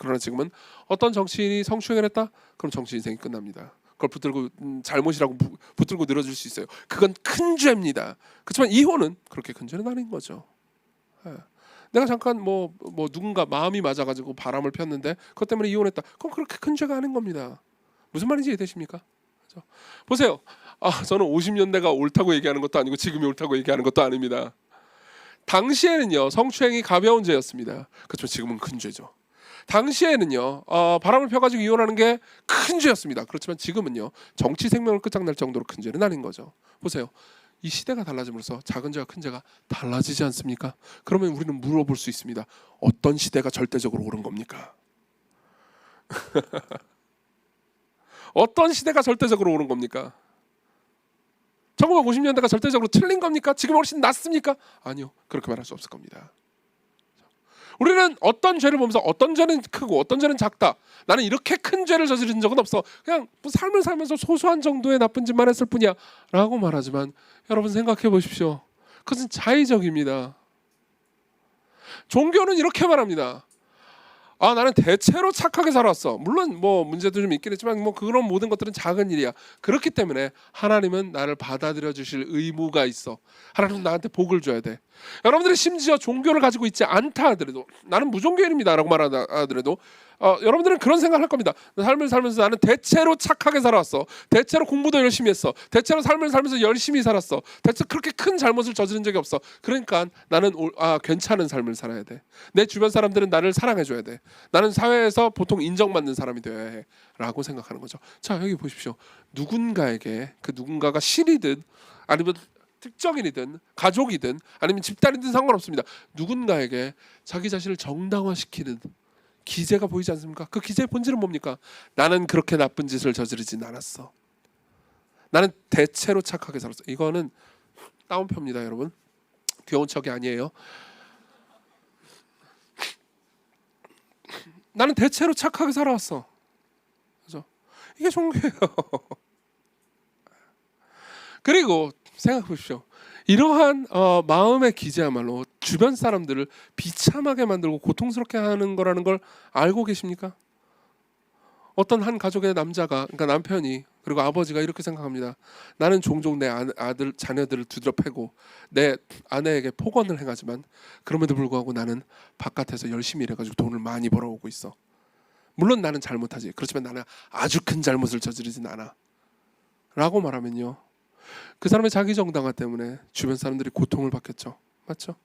어떤 정치인이 성추행을 했다? 그럼 정치 인생이 끝납니다. 그걸 붙들고 잘못이라고 붙들고 늘어질 수 있어요. 그건 큰 죄입니다. 그렇지만 이혼은 그렇게 큰 죄는 아닌 거죠. 예. 내가 잠깐 뭐 누군가 마음이 맞아가지고 바람을 폈는데 그것 때문에 이혼했다, 그건 그렇게 큰 죄가 아닌 겁니다. 무슨 말인지 이해되십니까? 그렇죠? 보세요. 저는 50년대가 옳다고 얘기하는 것도 아니고 지금이 옳다고 얘기하는 것도 아닙니다. 당시에는요, 성추행이 가벼운 죄였습니다. 그렇죠. 지금은 큰 죄죠. 당시에는요, 바람을 펴가지고 이혼하는 게 큰 죄였습니다. 그렇지만 지금은요, 정치 생명을 끝장낼 정도로 큰 죄는 아닌 거죠. 보세요. 이 시대가 달라짐으로써 작은 죄와 큰 죄가 달라지지 않습니까? 그러면 우리는 물어볼 수 있습니다. 어떤 시대가 절대적으로 옳은 겁니까? 어떤 시대가 절대적으로 옳은 겁니까? 1950년대가 절대적으로 틀린 겁니까? 지금 훨씬 낫습니까? 아니요, 그렇게 말할 수 없을 겁니다. 우리는 어떤 죄를 보면서 어떤 죄는 크고 어떤 죄는 작다, 나는 이렇게 큰 죄를 저지른 적은 없어, 그냥 뭐 삶을 살면서 소소한 정도의 나쁜 짓만 했을 뿐이야 라고 말하지만, 여러분 생각해 보십시오. 그것은 자의적입니다. 종교는 이렇게 말합니다. 나는 대체로 착하게 살았어. 물론 뭐 문제도 좀 있긴 했지만 뭐 그런 모든 것들은 작은 일이야. 그렇기 때문에 하나님은 나를 받아들여 주실 의무가 있어. 하나님은 나한테 복을 줘야 돼. 여러분들이 심지어 종교를 가지고 있지 않다 하더라도, 나는 무종교인입니다라고 말하더라도 여러분들은 그런 생각을 할 겁니다. 삶을 살면서 나는 대체로 착하게 살아왔어. 대체로 공부도 열심히 했어. 대체로 삶을 살면서 열심히 살았어. 대체로 그렇게 큰 잘못을 저지른 적이 없어. 그러니까 나는 괜찮은 삶을 살아야 돼. 내 주변 사람들은 나를 사랑해줘야 돼. 나는 사회에서 보통 인정받는 사람이 되어야 해 라고 생각하는 거죠. 자, 여기 보십시오. 누군가에게, 그 누군가가 신이든 아니면 특정인이든 가족이든 아니면 집단이든 상관없습니다. 누군가에게 자기 자신을 정당화시키는 기제가 보이지 않습니까? 그 기제의 본질은 뭡니까? 나는 그렇게 나쁜 짓을 저지르진 않았어. 나는 대체로 착하게 살았어. 이거는 다운표입니다, 여러분. 귀여운 척이 아니에요. 나는 대체로 착하게 살아왔어. 그죠? 이게 종교예요. 그리고 생각해 보십시오. 이러한 마음의 기제야말로 주변 사람들을 비참하게 만들고 고통스럽게 하는 거라는 걸 알고 계십니까? 어떤 한 가족의 남자가, 그러니까 남편이 그리고 아버지가 이렇게 생각합니다. 나는 종종 내 아들 자녀들을 두드려 패고 내 아내에게 폭언을 행하지만 그럼에도 불구하고 나는 바깥에서 열심히 일해가지고 돈을 많이 벌어오고 있어. 물론 나는 잘못하지. 그렇지만 나는 아주 큰 잘못을 저지르진 않아 라고 말하면요, 그 사람의 자기 정당화 때문에 주변 사람들이 고통을 받겠죠. 맞죠?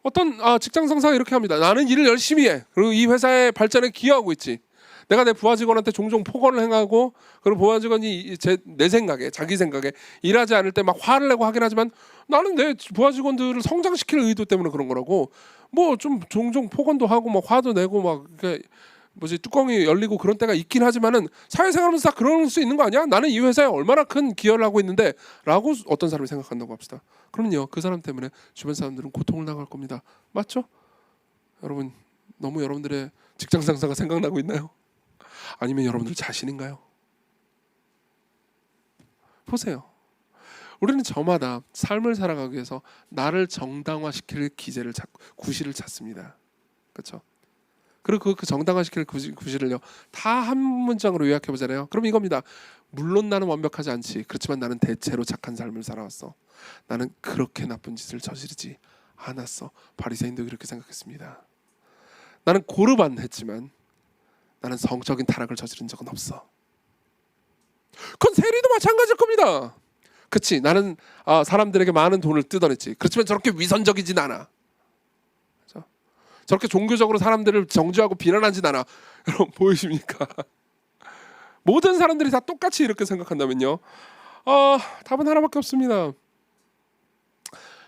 어떤 직장 상사가 이렇게 합니다. 나는 일을 열심히 해. 그리고 이 회사의 발전에 기여하고 있지. 내가 내 부하 직원한테 종종 폭언을 행하고, 그리고 부하 직원이 내 생각에, 자기 생각에 일하지 않을 때 막 화를 내고 하긴 하지만 나는 내 부하 직원들을 성장시킬 의도 때문에 그런 거라고. 뭐 좀 종종 폭언도 하고 막 화도 내고 막 뚜껑이 열리고 그런 때가 있긴 하지만은 사회생활하면서 다 그럴 수 있는 거 아니야? 나는 이 회사에 얼마나 큰 기여를 하고 있는데 라고 어떤 사람이 생각한다고 합시다. 그러면요, 그 사람 때문에 주변 사람들은 고통을 당할 겁니다. 맞죠? 여러분, 너무 여러분들의 직장 상사가 생각나고 있나요? 아니면 여러분들 자신인가요? 보세요. 우리는 저마다 삶을 살아가기 위해서 나를 정당화시킬 기제를 구실을 찾습니다. 그렇죠? 그리고 그 정당화시킬 구실을요 다 한 문장으로 요약해 보잖아요. 그럼 이겁니다. 물론 나는 완벽하지 않지. 그렇지만 나는 대체로 착한 삶을 살아왔어. 나는 그렇게 나쁜 짓을 저지르지 않았어. 바리새인도 그렇게 생각했습니다. 나는 고르반 했지만 나는 성적인 타락을 저지른 적은 없어. 그건 세리도 마찬가지일 겁니다. 그치, 나는 사람들에게 많은 돈을 뜯어냈지. 그렇지만 저렇게 위선적이진 않아. 그렇죠? 저렇게 종교적으로 사람들을 정죄하고 비난하진 않아. 여러분 보이십니까? 모든 사람들이 다 똑같이 이렇게 생각한다면요, 답은 하나밖에 없습니다.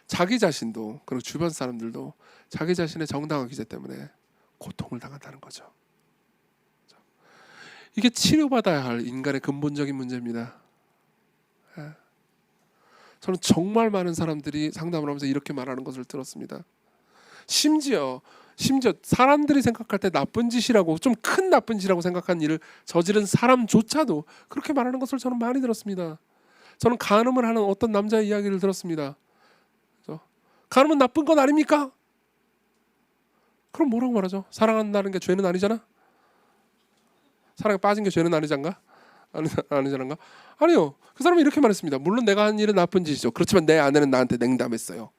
자기 자신도 그리고 주변 사람들도 자기 자신의 정당한 기제 때문에 고통을 당한다는 거죠. 이게 치료받아야 할 인간의 근본적인 문제입니다. 저는 정말 많은 사람들이 상담을 하면서 이렇게 말하는 것을 들었습니다. 심지어 사람들이 생각할 때 나쁜 짓이라고, 좀 큰 나쁜 짓이라고 생각한 일을 저지른 사람조차도 그렇게 말하는 것을 저는 많이 들었습니다. 저는 간음을 하는 어떤 남자의 이야기를 들었습니다. 간음은 나쁜 건 아닙니까? 그럼 뭐라고 말하죠? 사랑한다는 게 죄는 아니잖아? 사랑에 빠진 게 죄는 아니잖가? 아니잖아? 아니요. 그 사람이 이렇게 말했습니다. 물론 내가 한 일은 나쁜 짓이죠. 그렇지만 내 아내는 나한테 냉담했어요.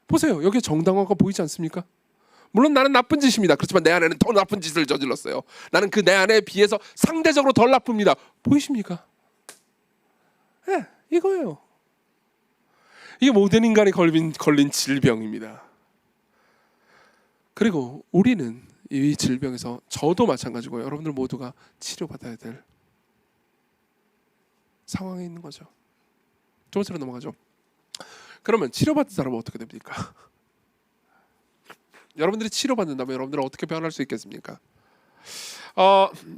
보세요. 여기에 정당화가 보이지 않습니까? 물론 나는 나쁜 짓입니다. 그렇지만 내 아내는 더 나쁜 짓을 저질렀어요. 나는 그 내 아내에 비해서 상대적으로 덜 나쁩니다. 보이십니까? 네, 이거예요. 이게 모든 인간이 걸린 질병입니다. 그리고 우리는 이 질병에서, 저도 마찬가지고 여러분들 모두가 치료받아야 될 상황에 있는 거죠. 두 번째로 넘어가죠. 그러면 치료받은 사람은 어떻게 됩니까? 여러분들이 치료받는다면 여러분들은 어떻게 변할 수 있겠습니까?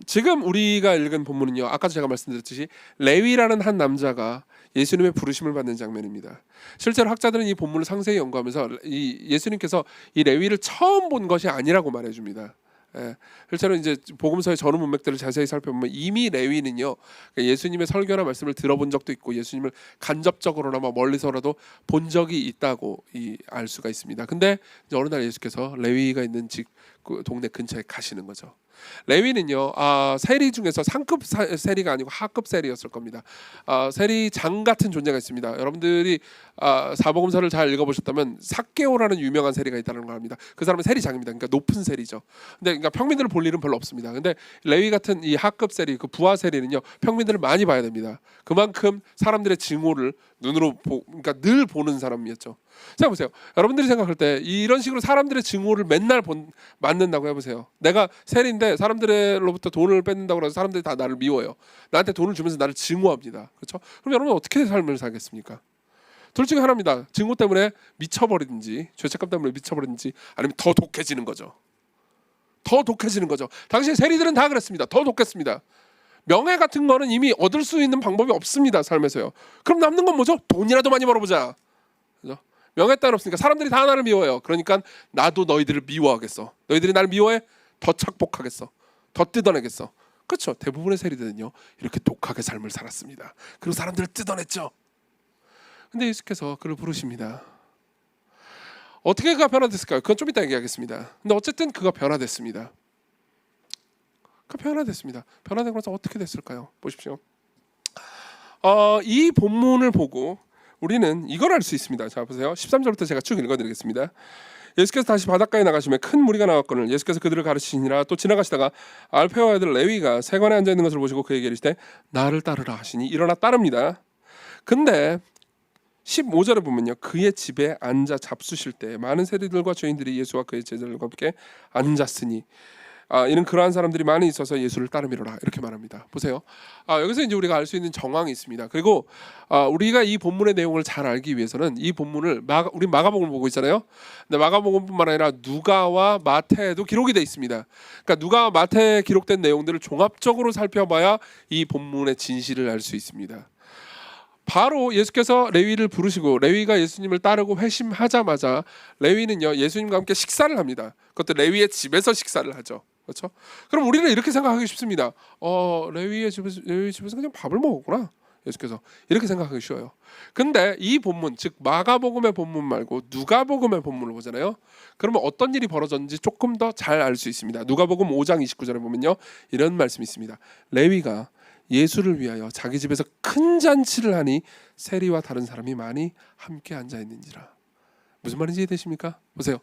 지금 우리가 읽은 본문은요, 아까도 제가 말씀드렸듯이 레위라는 한 남자가 예수님의 부르심을 받는 장면입니다. 실제로 학자들은 이 본문을 상세히 연구하면서 이 예수님께서 이 레위를 처음 본 것이 아니라고 말해줍니다. 예. 실제로 이제 복음서의 전후 문맥들을 자세히 살펴보면 이미 레위는요, 예수님의 설교나 말씀을 들어본 적도 있고 예수님을 간접적으로나마 멀리서라도 본 적이 있다고 알 수가 있습니다. 근데 이제 어느 날 예수께서 레위가 있는 그 동네 근처에 가시는 거죠. 레위는요, 세리 중에서 상급 세리가 아니고 하급 세리였을 겁니다. 세리장 같은 존재가 있습니다. 여러분들이 사복음서를 잘 읽어보셨다면 삭개오라는 유명한 세리가 있다는 걸 압니다. 그 사람은 세리장입니다. 그러니까 높은 세리죠. 근데 그러니까 평민들을 볼 일은 별로 없습니다. 근데 레위 같은 이 하급 세리, 그 부하 세리는요, 평민들을 많이 봐야 됩니다. 그만큼 사람들의 증오를 눈으로 그러니까 늘 보는 사람이었죠. 자 보세요. 여러분들이 생각할 때 이런 식으로 사람들의 증오를 맨날 맞는다고 해보세요. 내가 세리인데 사람들로부터 돈을 뺏는다고 해서 사람들이 다 나를 미워요. 나한테 돈을 주면서 나를 증오합니다. 그렇죠? 그럼 여러분 어떻게 삶을 살겠습니까? 둘 중에 하나입니다. 증오 때문에 미쳐버리든지, 죄책감 때문에 미쳐버리든지, 아니면 더 독해지는 거죠. 더 독해지는 거죠. 당시 세리들은 다 그랬습니다. 더 독했습니다. 명예 같은 거는 이미 얻을 수 있는 방법이 없습니다. 삶에서요. 그럼 남는 건 뭐죠? 돈이라도 많이 벌어보자. 그죠? 명예 따윈 없으니까 사람들이 다 나를 미워해요. 그러니까 나도 너희들을 미워하겠어. 너희들이 나를 미워해? 더 착복하겠어. 더 뜯어내겠어. 그렇죠. 대부분의 세리들은요, 이렇게 독하게 삶을 살았습니다. 그리고 사람들을 뜯어냈죠. 근데 예수께서 그를 부르십니다. 어떻게 그가 변화됐을까요? 그건 좀 이따 얘기하겠습니다. 근데 어쨌든 그가 변화됐습니다. 변화됐습니다. 변화되고 나서 어떻게 됐을까요? 보십시오. 이 본문을 보고 우리는 이걸 알 수 있습니다. 자 보세요. 13절부터 제가 쭉 읽어드리겠습니다. 예수께서 다시 바닷가에 나가시며 큰 무리가 나왔거늘 예수께서 그들을 가르치시니라. 또 지나가시다가 알페와 아들 레위가 세관에 앉아 있는 것을 보시고 그에게 이르시되 나를 따르라 하시니 일어나 따릅니다. 근데 15절에 보면요, 그의 집에 앉아 잡수실 때 많은 세리들과 죄인들이 예수와 그의 제자들과 함께 앉았으니 이는 그러한 사람들이 많이 있어서 예수를 따르미로라 이렇게 말합니다. 보세요. 여기서 이제 우리가 알 수 있는 정황이 있습니다. 그리고 우리가 이 본문의 내용을 잘 알기 위해서는 이 본문을 우리 마가복음을 보고 있잖아요. 근데 마가복음뿐만 아니라 누가와 마태에도 기록이 돼 있습니다. 그러니까 누가와 마태에 기록된 내용들을 종합적으로 살펴봐야 이 본문의 진실을 알 수 있습니다. 바로 예수께서 레위를 부르시고 레위가 예수님을 따르고 회심하자마자 레위는요, 예수님과 함께 식사를 합니다. 그것도 레위의 집에서 식사를 하죠. 그렇죠? 그럼 우리는 이렇게 생각하기 쉽습니다. 레위 집에서 그냥 밥을 먹었구나. 예수께서 이렇게 생각하기 쉬워요. 근데 이 본문, 즉 마가복음의 본문 말고 누가복음의 본문을 보잖아요. 그러면 어떤 일이 벌어졌는지 조금 더 잘 알 수 있습니다. 누가복음 5장 29절에 보면요, 이런 말씀이 있습니다. 레위가 예수를 위하여 자기 집에서 큰 잔치를 하니 세리와 다른 사람이 많이 함께 앉아 있는지라. 무슨 말인지 이해되십니까? 보세요.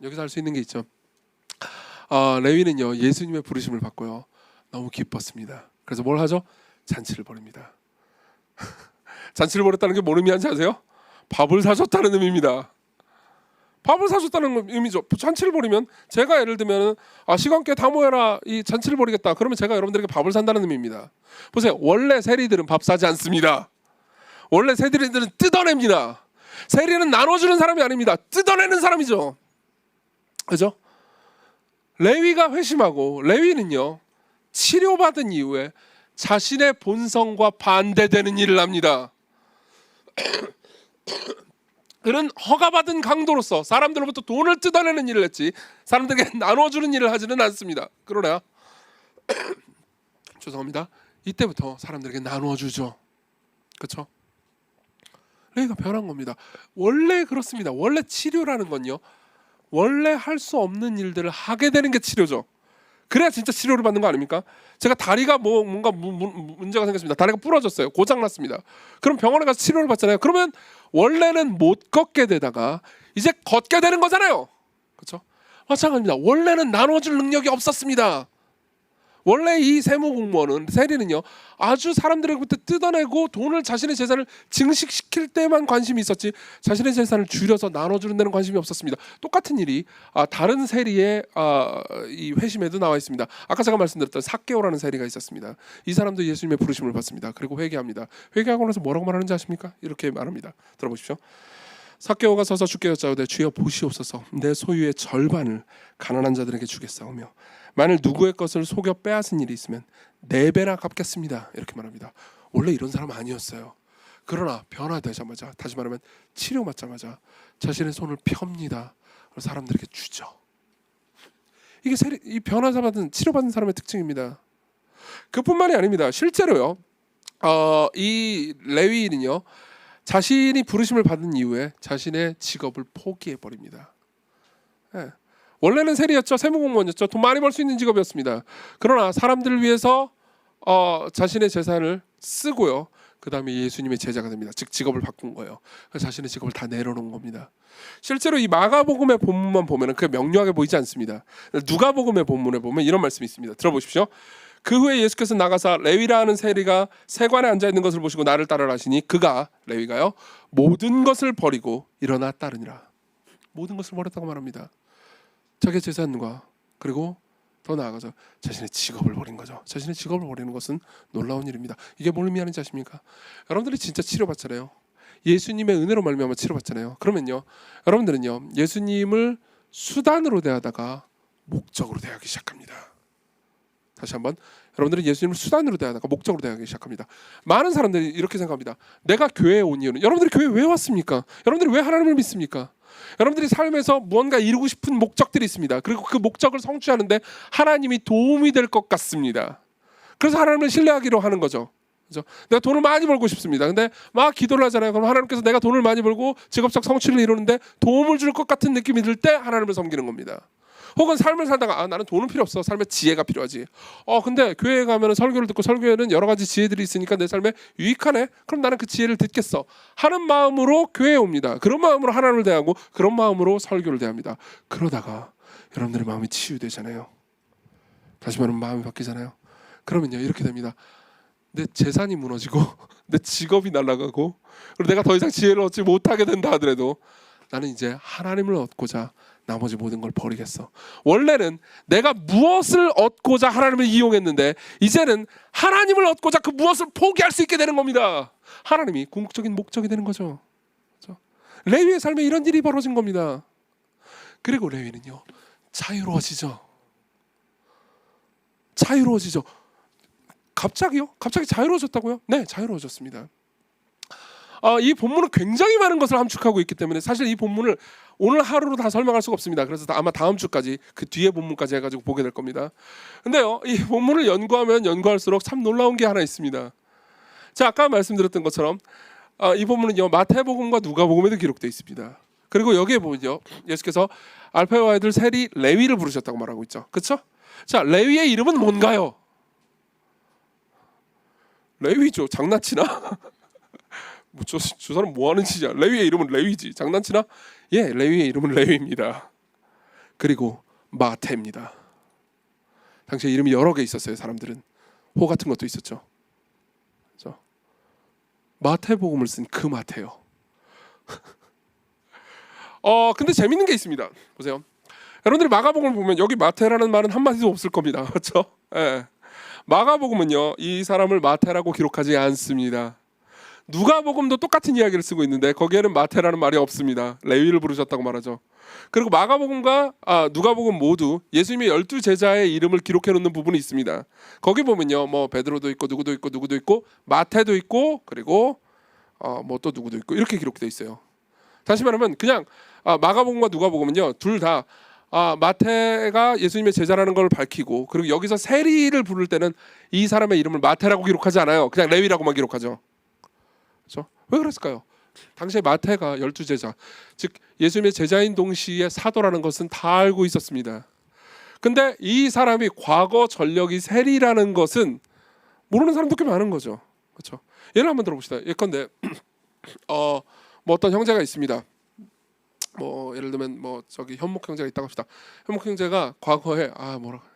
여기서 알 수 있는 게 있죠. 레위는요, 예수님의 부르심을 받고요, 너무 기뻤습니다. 그래서 뭘 하죠? 잔치를 벌입니다. 잔치를 벌였다는 게 뭔 의미인지 아세요? 밥을 사줬다는 의미입니다. 밥을 사줬다는 의미죠. 잔치를 벌이면 제가 예를 들면 시간께 다 모여라, 이 잔치를 벌이겠다. 그러면 제가 여러분들에게 밥을 산다는 의미입니다. 보세요. 원래 세리들은 밥 사지 않습니다. 원래 세리들은 뜯어냅니다. 세리는 나눠주는 사람이 아닙니다. 뜯어내는 사람이죠. 그죠? 레위가 회심하고 레위는요, 치료받은 이후에 자신의 본성과 반대되는 일을 합니다. 그는 허가받은 강도로서 사람들로부터 돈을 뜯어내는 일을 했지 사람들에게 나눠주는 일을 하지는 않습니다. 그러나 죄송합니다. 이때부터 사람들에게 나눠주죠. 그렇죠? 레위가 변한 겁니다. 원래 그렇습니다. 원래 치료라는 건요, 원래 할 수 없는 일들을 하게 되는 게 치료죠. 그래야 진짜 치료를 받는 거 아닙니까? 제가 다리가 뭔가 문제가 생겼습니다. 다리가 부러졌어요. 고장났습니다. 그럼 병원에 가서 치료를 받잖아요. 그러면 원래는 못 걷게 되다가 이제 걷게 되는 거잖아요. 그렇죠? 마찬가지입니다. 원래는 나눠줄 능력이 없었습니다. 원래 이 세무공무원은, 세리는요, 아주 사람들로부터 뜯어내고 돈을, 자신의 재산을 증식시킬 때만 관심이 있었지 자신의 재산을 줄여서 나눠주는 데는 관심이 없었습니다. 똑같은 일이 다른 세리의 이 회심에도 나와 있습니다. 아까 제가 말씀드렸던 삭개오라는 세리가 있었습니다. 이 사람도 예수님의 부르심을 받습니다. 그리고 회개합니다. 회개하고 나서 뭐라고 말하는지 아십니까? 이렇게 말합니다. 들어보십시오. 삭개오가 서서 주께 여짜오되 주여 보시옵소서, 내 소유의 절반을 가난한 자들에게 주겠사오며 만일 누구의 것을 속여 빼앗은 일이 있으면 4배나 갚겠습니다. 이렇게 말합니다. 원래 이런 사람 아니었어요. 그러나 변화되자마자, 다시 말하면 치료받자마자 자신의 손을 펴니다. 사람들에게 주죠. 이게 이 변화받은 치료받은 사람의 특징입니다. 그뿐만이 아닙니다. 실제로요. 이 레위인은요. 자신이 부르심을 받은 이후에 자신의 직업을 포기해 버립니다. 예. 원래는 세리였죠. 세무공무원이었죠. 돈 많이 벌 수 있는 직업이었습니다. 그러나 사람들을 위해서 자신의 재산을 쓰고요. 그 다음에 예수님의 제자가 됩니다. 즉 직업을 바꾼 거예요. 그래서 자신의 직업을 다 내려놓은 겁니다. 실제로 이 마가복음의 본문만 보면 그게 명료하게 보이지 않습니다. 누가복음의 본문에 보면 이런 말씀이 있습니다. 들어보십시오. 그 후에 예수께서 나가사 레위라는 세리가 세관에 앉아 있는 것을 보시고 나를 따르라 하시니 그가 레위가요 모든 것을 버리고 일어나 따르니라. 모든 것을 버렸다고 말합니다. 자기의 재산과 그리고 더 나아가서 자신의 직업을 버린 거죠. 자신의 직업을 버리는 것은 놀라운 일입니다. 이게 뭘 의미하는지 아십니까? 여러분들이 진짜 치료받잖아요. 예수님의 은혜로 말미암아 치료받잖아요. 그러면요, 여러분들은요 예수님을 수단으로 대하다가 목적으로 대하기 시작합니다. 다시 한번, 여러분들은 예수님을 수단으로 대하다가 목적으로 대하기 시작합니다. 많은 사람들이 이렇게 생각합니다. 내가 교회에 온 이유는, 여러분들이 교회에 왜 왔습니까? 여러분들이 왜 하나님을 믿습니까? 여러분들이 삶에서 무언가 이루고 싶은 목적들이 있습니다. 그리고 그 목적을 성취하는데 하나님이 도움이 될 것 같습니다. 그래서 하나님을 신뢰하기로 하는 거죠. 그렇죠? 내가 돈을 많이 벌고 싶습니다. 근데 막 기도를 하잖아요. 그럼 하나님께서 내가 돈을 많이 벌고 직업적 성취를 이루는데 도움을 줄 것 같은 느낌이 들 때 하나님을 섬기는 겁니다. 혹은 삶을 살다가 나는 돈은 필요 없어. 삶에 지혜가 필요하지. 근데 교회에 가면 설교를 듣고 설교에는 여러 가지 지혜들이 있으니까 내 삶에 유익하네. 그럼 나는 그 지혜를 듣겠어 하는 마음으로 교회에 옵니다. 그런 마음으로 하나님을 대하고 그런 마음으로 설교를 대합니다. 그러다가 여러분들의 마음이 치유되잖아요. 다시 말하면 마음이 바뀌잖아요. 그러면요 이렇게 됩니다. 내 재산이 무너지고 내 직업이 날아가고 그리고 내가 더 이상 지혜를 얻지 못하게 된다 하더라도 나는 이제 하나님을 얻고자 나머지 모든 걸 버리겠어. 원래는 내가 무엇을 얻고자 하나님을 이용했는데 이제는 하나님을 얻고자 그 무엇을 포기할 수 있게 되는 겁니다. 하나님이 궁극적인 목적이 되는 거죠. 그렇죠? 레위의 삶에 이런 일이 벌어진 겁니다. 그리고 레위는요 자유로워지죠. 자유로워지죠. 갑자기요? 갑자기 자유로워졌다고요? 네, 자유로워졌습니다. 이 본문은 굉장히 많은 것을 함축하고 있기 때문에 사실 이 본문을 오늘 하루로 다 설명할 수가 없습니다. 그래서 아마 다음 주까지 그 뒤에 본문까지 해가지고 보게 될 겁니다. 근데요, 이 본문을 연구하면 연구할수록 참 놀라운 게 하나 있습니다. 자, 아까 말씀드렸던 것처럼 이 본문은요 마태복음과 누가복음에도 기록되어 있습니다. 그리고 여기에 보면요 예수께서 알파와 아들 세리 레위를 부르셨다고 말하고 있죠. 그렇죠? 자, 레위의 이름은 뭔가요? 레위죠. 장난치나? 저 사람 뭐 하는 짓이야? 레위의 이름은 레위지. 장난치나? 예, 레위의 이름은 레위입니다. 그리고 마태입니다. 당시에 이름이 여러 개 있었어요. 사람들은 호 같은 것도 있었죠. 그렇죠? 마태복음을 쓴 그 마태요. 근데 재밌는 게 있습니다. 보세요. 여러분들이 마가복음을 보면 여기 마태라는 말은 한 마디도 없을 겁니다. 그렇죠? 예. 마가복음은요 이 사람을 마태라고 기록하지 않습니다. 누가복음도 똑같은 이야기를 쓰고 있는데 거기에는 마태라는 말이 없습니다. 레위를 부르셨다고 말하죠. 그리고 마가복음과 누가복음 모두 예수님의 12제자의 이름을 기록해 놓는 부분이 있습니다. 거기 보면요 뭐 베드로도 있고 누구도 있고 마태도 있고 그리고 뭐 또 누구도 있고 이렇게 기록되어 있어요. 다시 말하면 그냥 마가복음과 누가복음은요 둘 다 마태가 예수님의 제자라는 걸 밝히고 그리고 여기서 세리를 부를 때는 이 사람의 이름을 마태라고 기록하지 않아요. 그냥 레위라고만 기록하죠. 그렇죠? 왜 그랬을까요? 당시에 마태가 12제자, 즉 예수님의 제자인 동시에 사도라는 것은 다 알고 있었습니다. 근데 이 사람이 과거 전력이 세리라는 것은 모르는 사람도 꽤 많은 거죠. 그렇죠? 예를 한번 들어봅시다. 예컨대 뭐 어떤 형제가 있습니다. 뭐 예를 들면 뭐 저기 현목 형제가 있다고 합시다. 현목 형제가 과거에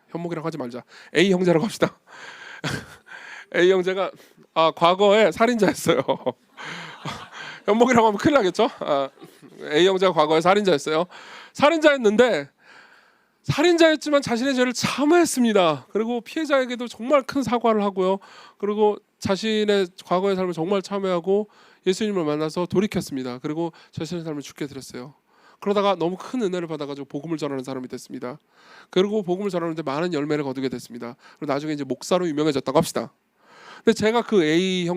현목이라고 하지 말자. A 형제라고 합시다. A 형제가 과거에 살인자였어요. 현목이라고 하면 큰일 나겠죠. A 형제가 과거에 살인자였어요. 살인자였지만 자신의 죄를 참회했습니다. 그리고 피해자에게도 정말 큰 사과를 하고요. 그리고 자신의 과거의 삶을 정말 참회하고 예수님을 만나서 돌이켰습니다. 그리고 자신의 삶을 죽게 드렸어요. 그러다가 너무 큰 은혜를 받아가지고 복음을 전하는 사람이 됐습니다. 그리고 복음을 전하는데 많은 열매를 거두게 됐습니다. 그리고 나중에 이제 목사로 유명해졌다고 합시다. 근데 제가 그 A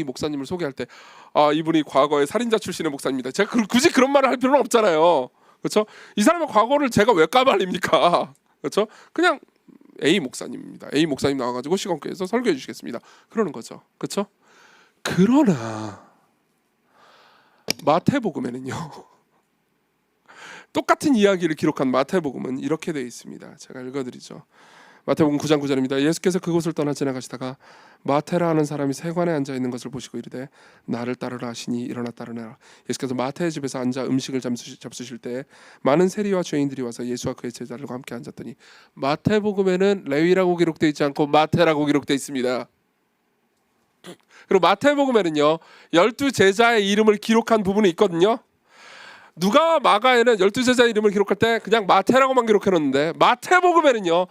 목사님을 소개할 때 이분이 과거에 살인자 출신의 목사입니다. 제가 굳이 그런 말을 할 필요는 없잖아요. 그렇죠? 이 사람의 과거를 제가 왜 까발립니까? 그렇죠? 그냥 A 목사님입니다. A 목사님 나와가지고 시건교회에서 설교해 주시겠습니다. 그러는 거죠. 그렇죠? 그러나 마태복음에는요. 똑같은 이야기를 기록한 마태복음은 이렇게 되어 있습니다. 제가 읽어드리죠. 마태복음 9장 9절입니다. 예수께서 그곳을 떠나 지나가시다가 마태라 하는 사람이 세관에 앉아 있는 것을 보시고 이르되 나를 따르라 하시니 일어나 따르라. 예수께서 마태의 집에서 앉아 음식을 잡수실 때 많은 세리와 죄인들이 와서 예수와 그의 제자들과 함께 앉았더니 마태복음에는 레위라고 기록되어 있지 않고 마태라고 기록되어 있습니다. 그리고 마태복음에는요 12제자의 이름을 기록한 부분이 있거든요. 누가와 마가에는 12제자의 이름을 기록할 때 그냥 마태라고만 기록해놓는데 마태복음에는요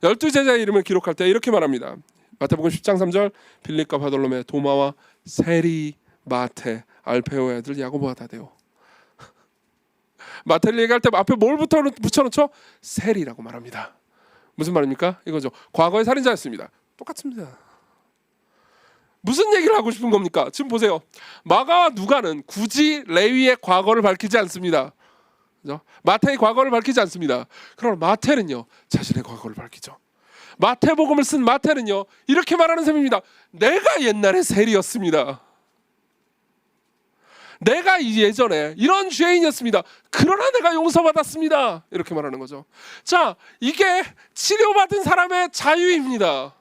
12제자의 이름을 기록할 때 이렇게 말합니다. 마태복음 10장 3절 빌립과 바돌로메 도마와 세리 마태 알페오의 아들 야고보와 다데오. 마태를 얘기할 때 앞에 뭘 붙여놓죠? 세리라고 말합니다. 무슨 말입니까? 이거죠. 과거의 살인자였습니다. 똑같습니다. 무슨 얘기를 하고 싶은 겁니까? 지금 보세요. 마가와 누가는 굳이 레위의 과거를 밝히지 않습니다. 그죠? 마태의 과거를 밝히지 않습니다. 그러나 마태는요 자신의 과거를 밝히죠. 마태복음을 쓴 마태는요 이렇게 말하는 셈입니다. 내가 옛날에 세리였습니다. 내가 예전에 이런 죄인이었습니다. 그러나 내가 용서받았습니다. 이렇게 말하는 거죠. 자, 이게 치료받은 사람의 자유입니다.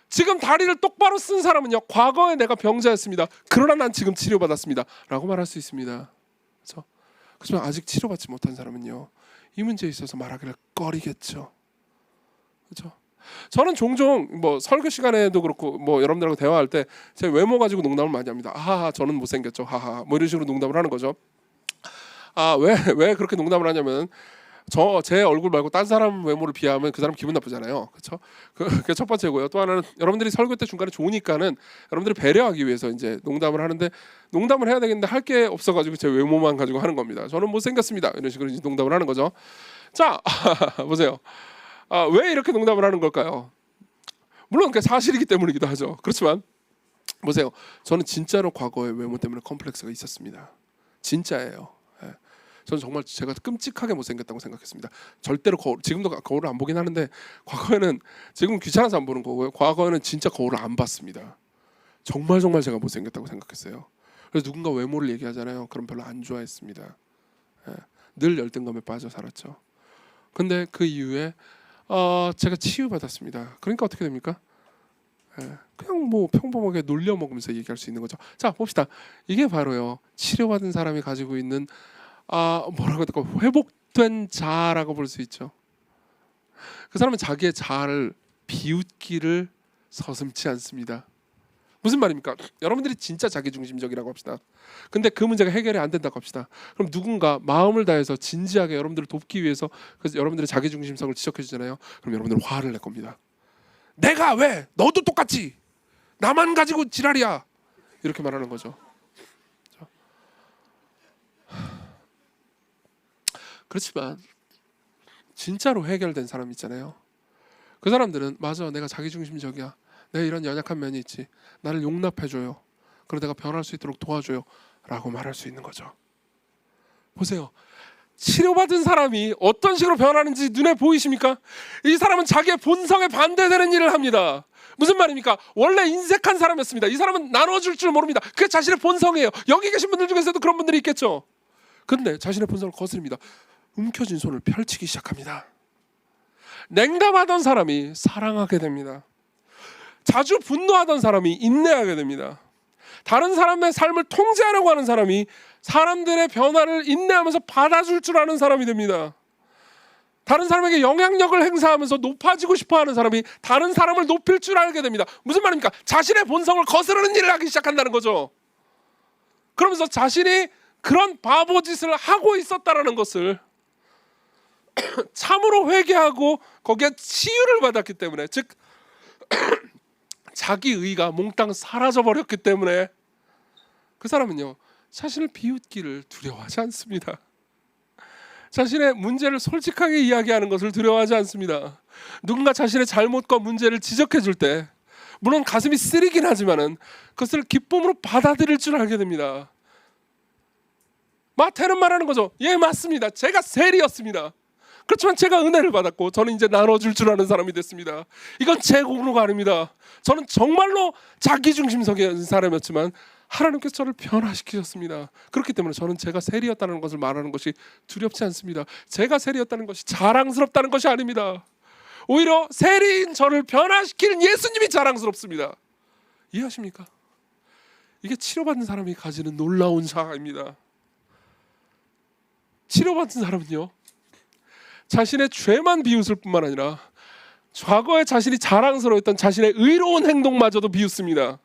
지금 다리를 똑바로 쓴 사람은요 과거에 내가 병자였습니다. 그러나 난 지금 치료받았습니다 라고 말할 수 있습니다. 그렇죠? 그렇지만 아직 치료받지 못한 사람은요 이 문제에 있어서 말하기를 꺼리겠죠. 그렇죠? 저는 종종 뭐 설교 시간에도 그렇고 뭐 여러분들하고 대화할 때 제 외모 가지고 농담을 많이 합니다. 하하 저는 못생겼죠. 하하 뭐 이런 식으로 농담을 하는 거죠. 왜 그렇게 농담을 하냐면 제 얼굴 말고 딴 사람 외모를 비하하면 그 사람 기분 나쁘잖아요. 그렇죠? 그게 첫 번째고요. 또 하나는 여러분들이 설교 때 중간에 좋으니까는 여러분들을 배려하기 위해서 이제 농담을 하는데 농담을 해야 되겠는데 할 게 없어가지고 제 외모만 가지고 하는 겁니다. 저는 못생겼습니다. 이런 식으로 이제 농담을 하는 거죠. 자 보세요. 왜 이렇게 농담을 하는 걸까요? 물론 그 사실이기 때문이기도 하죠. 그렇지만 보세요. 저는 진짜로 과거에 외모 때문에 컴플렉스가 있었습니다. 진짜예요. 저는 정말 제가 끔찍하게 못생겼다고 생각했습니다. 절대로 지금도 거울을 안 보긴 하는데 과거에는 지금 귀찮아서 안 보는 거고요. 과거에는 진짜 거울을 안 봤습니다. 정말 제가 못생겼다고 생각했어요. 그래서 누군가 외모를 얘기하잖아요. 그럼 별로 안 좋아했습니다. 늘 열등감에 빠져 살았죠. 근데 그 이후에 제가 치유받았습니다. 그러니까 어떻게 됩니까? 그냥 뭐 평범하게 놀려 먹으면서 얘기할 수 있는 거죠. 자 봅시다. 이게 바로요 치료받은 사람이 가지고 있는 뭐라고 할까 회복된 자아라고 볼 수 있죠. 그 사람은 자기의 자아를 비웃기를 서슴지 않습니다. 무슨 말입니까? 여러분들이 진짜 자기중심적이라고 합시다. 근데 그 문제가 해결이 안 된다고 합시다. 그럼 누군가 마음을 다해서 진지하게 여러분들을 돕기 위해서 그래서 여러분들의 자기중심성을 지적해 주잖아요. 그럼 여러분들은 화를 낼 겁니다. 내가 왜? 너도 똑같지. 나만 가지고 지랄이야. 이렇게 말하는 거죠. 그렇지만 진짜로 해결된 사람 있잖아요. 그 사람들은 맞아 내가 자기중심적이야. 내가 이런 연약한 면이 있지. 나를 용납해줘요. 그리고 내가 변할 수 있도록 도와줘요. 라고 말할 수 있는 거죠. 보세요. 치료받은 사람이 어떤 식으로 변하는지 눈에 보이십니까? 이 사람은 자기의 본성에 반대되는 일을 합니다. 무슨 말입니까? 원래 인색한 사람이었습니다. 이 사람은 나눠줄 줄 모릅니다. 그게 자신의 본성이에요. 여기 계신 분들 중에서도 그런 분들이 있겠죠. 근데 자신의 본성을 거스릅니다. 움켜쥔 손을 펼치기 시작합니다. 냉담하던 사람이 사랑하게 됩니다. 자주 분노하던 사람이 인내하게 됩니다. 다른 사람의 삶을 통제하려고 하는 사람이 사람들의 변화를 인내하면서 받아줄 줄 아는 사람이 됩니다. 다른 사람에게 영향력을 행사하면서 높아지고 싶어하는 사람이 다른 사람을 높일 줄 알게 됩니다. 무슨 말입니까? 자신의 본성을 거스르는 일을 하기 시작한다는 거죠. 그러면서 자신이 그런 바보짓을 하고 있었다라는 것을 참으로 회개하고 거기에 치유를 받았기 때문에, 즉 자기 의가 몽땅 사라져 버렸기 때문에 그 사람은요 자신을 비웃기를 두려워하지 않습니다. 자신의 문제를 솔직하게 이야기하는 것을 두려워하지 않습니다. 누군가 자신의 잘못과 문제를 지적해 줄 때 물론 가슴이 쓰리긴 하지만은 그것을 기쁨으로 받아들일 줄 알게 됩니다. 마태는 말하는 거죠. 예, 맞습니다. 제가 세리였습니다. 그렇지만 제가 은혜를 받았고 저는 이제 나눠줄 줄 아는 사람이 됐습니다. 이건 제 공로가 아닙니다. 저는 정말로 자기중심적인 사람이었지만 하나님께서 저를 변화시키셨습니다. 그렇기 때문에 저는 제가 세리였다는 것을 말하는 것이 두렵지 않습니다. 제가 세리였다는 것이 자랑스럽다는 것이 아닙니다. 오히려 세리인 저를 변화시키는 예수님이 자랑스럽습니다. 이해하십니까? 이게 치료받은 사람이 가지는 놀라운 자아입니다. 치료받은 사람은요, 자신의 죄만 비웃을 뿐만 아니라 과거에 자신이 자랑스러웠던 자신의 의로운 행동마저도 비웃습니다.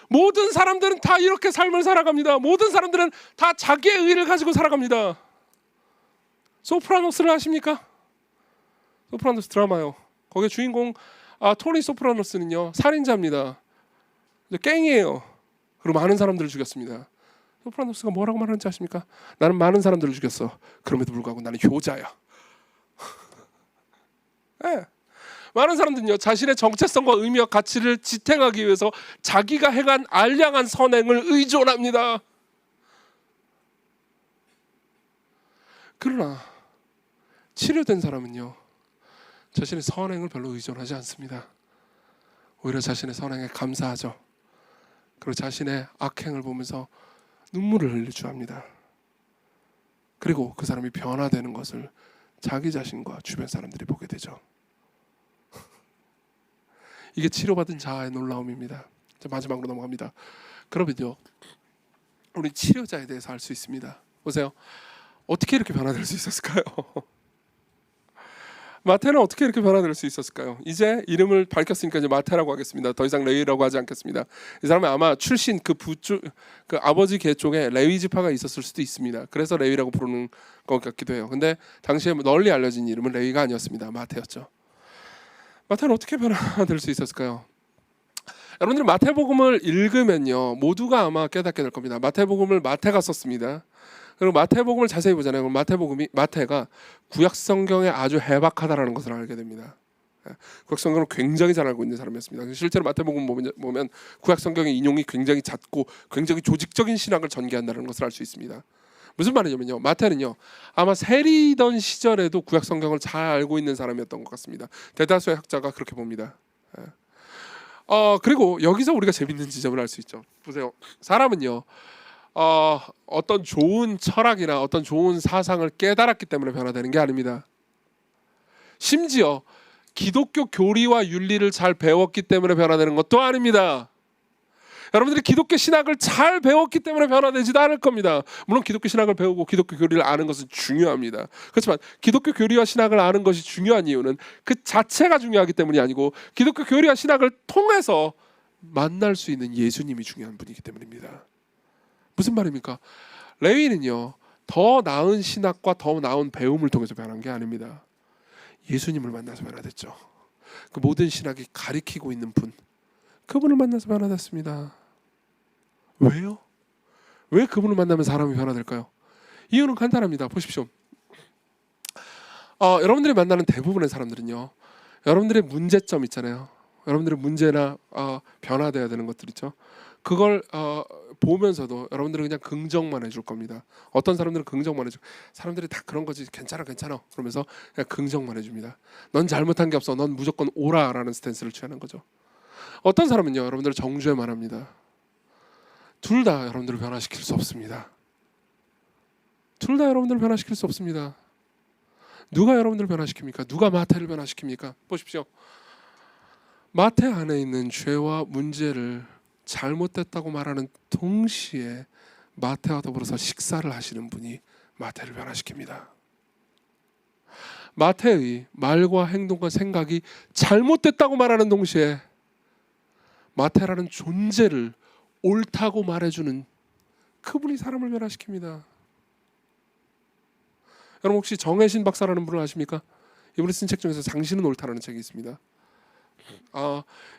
모든 사람들은 다 이렇게 삶을 살아갑니다. 모든 사람들은 다 자기의 의를 가지고 살아갑니다. 소프라노스를 아십니까? 소프라노스 드라마요. 거기에 주인공 토니 소프라노스는요, 살인자입니다. 갱이에요. 그리고 많은 사람들을 죽였습니다. 소프라노스가 뭐라고 말하는지 아십니까? 나는 많은 사람들을 죽였어. 그럼에도 불구하고 나는 효자야. 네. 많은 사람들은요, 자신의 정체성과 의미와 가치를 지탱하기 위해서 자기가 행한 알량한 선행을 의존합니다. 그러나 치료된 사람은요, 자신의 선행을 별로 의존하지 않습니다. 오히려 자신의 선행에 감사하죠. 그리고 자신의 악행을 보면서 눈물을 흘리주합니다. 그리고 그 사람이 변화되는 것을 자기 자신과 주변 사람들이 보게 되죠. 이게 치료받은 자아의 놀라움입니다. 마지막으로 넘어갑니다. 그러면요, 우리 치료자에 대해서 알 수 있습니다. 보세요. 어떻게 이렇게 변화될 수 있었을까요? 마태는 어떻게 이렇게 변화될 수 있었을까요? 이제 이름을 밝혔으니까 이제 마태라고 하겠습니다. 더 이상 레위라고 하지 않겠습니다. 이 사람이 아마 출신 그 아버지 계 쪽에 레위 지파가 있었을 수도 있습니다. 그래서 레위라고 부르는 것 같기도 해요. 근데 당시에 널리 알려진 이름은 레위가 아니었습니다. 마태였죠. 마태는 어떻게 변화될 수 있었을까요? 여러분들이 마태복음을 읽으면요, 모두가 아마 깨닫게 될 겁니다. 마태복음을 마태가 썼습니다. 그리고 마태복음을 자세히 보잖아요. 그럼 마태가 구약 성경에 아주 해박하다라는 것을 알게 됩니다. 구약 성경을 굉장히 잘 알고 있는 사람이었습니다. 실제로 마태복음 보면 구약 성경의 인용이 굉장히 잦고 굉장히 조직적인 신학을 전개한다는 것을 알 수 있습니다. 무슨 말이냐면요, 마태는요, 아마 세리던 시절에도 구약 성경을 잘 알고 있는 사람이었던 것 같습니다. 대다수의 학자가 그렇게 봅니다. 그리고 여기서 우리가 재밌는 지점을 알 수 있죠. 보세요. 사람은요, 어떤 좋은 철학이나 어떤 좋은 사상을 깨달았기 때문에 변화되는 게 아닙니다. 심지어 기독교 교리와 윤리를 잘 배웠기 때문에 변화되는 것도 아닙니다. 여러분들이 기독교 신학을 잘 배웠기 때문에 변화되지도 않을 겁니다. 물론 기독교 신학을 배우고 기독교 교리를 아는 것은 중요합니다. 그렇지만 기독교 교리와 신학을 아는 것이 중요한 이유는 그 자체가 중요하기 때문이 아니고 기독교 교리와 신학을 통해서 만날 수 있는 예수님이 중요한 분이기 때문입니다. 무슨 말입니까? 레위는요, 더 나은 신학과 더 나은 배움을 통해서 변한 게 아닙니다. 예수님을 만나서 변화됐죠. 그 모든 신학이 가리키고 있는 분, 그분을 만나서 변화됐습니다. 왜요? 왜 그분을 만나면 사람이 변화될까요? 이유는 간단합니다. 보십시오. 여러분들이 만나는 대부분의 사람들은요, 여러분들의 문제점 있잖아요. 여러분들의 문제나 변화돼야 되는 것들 있죠. 그걸 보면서도 여러분들은 그냥 긍정만 해줄 겁니다. 어떤 사람들은 긍정만 해줘. 사람들이 다 그런 거지, 괜찮아 그러면서 그냥 긍정만 해줍니다. 넌 잘못한 게 없어, 넌 무조건 오라라는 스탠스를 취하는 거죠. 어떤 사람은요, 여러분들을 정죄만 합니다. 둘 다 여러분들을 변화시킬 수 없습니다. 둘 다 여러분들을 변화시킬 수 없습니다. 누가 여러분들을 변화시킵니까? 누가 마태를 변화시킵니까? 보십시오. 마태 안에 있는 죄와 문제를 잘못됐다고 말하는 동시에 마태와 더불어서 식사를 하시는 분이 마태를 변화시킵니다. 마태의 말과 행동과 생각이 잘못됐다고 말하는 동시에 마태라는 존재를 옳다고 말해주는 그분이 사람을 변화시킵니다. 여러분 혹시 정혜신 박사라는 분을 아십니까? 이분이 쓴 책 중에서 당신은 옳다라는 책이 있습니다.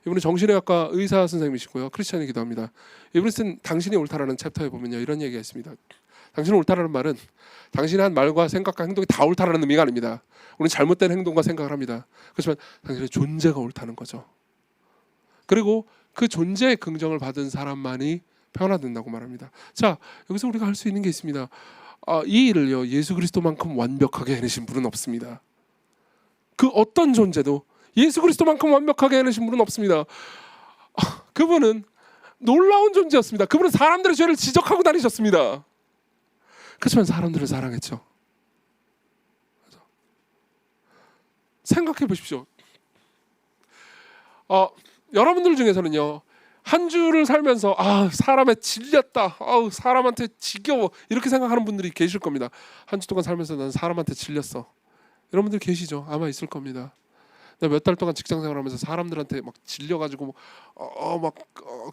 이분은 정신의학과 의사 선생님이시고요, 크리스찬이기도 합니다. 이분이 쓴 당신이 옳다라는 챕터에 보면요, 이런 얘기가 있습니다. 당신은 옳다라는 말은 당신의 한 말과 생각과 행동이 다 옳다라는 의미가 아닙니다. 우리는 잘못된 행동과 생각을 합니다. 그렇지만 당신의 존재가 옳다는 거죠. 그리고 그 존재의 긍정을 받은 사람만이 변화된다고 말합니다. 자, 여기서 우리가 할 수 있는 게 있습니다. 이 일을요 예수 그리스도만큼 완벽하게 해내신 분은 없습니다. 그 어떤 존재도 예수 그리스도만큼 완벽하게 해내신 분은 없습니다. 그분은 놀라운 존재였습니다. 그분은 사람들의 죄를 지적하고 다니셨습니다. 그렇지만 사람들을 사랑했죠. 생각해 보십시오. 여러분들 중에서는요 한 주를 살면서 사람에 질렸다, 사람한테 지겨워 이렇게 생각하는 분들이 계실 겁니다. 한 주 동안 살면서 나는 사람한테 질렸어. 여러분들 계시죠? 아마 있을 겁니다. 몇 달 동안 직장 생활하면서 사람들한테 막 질려가지고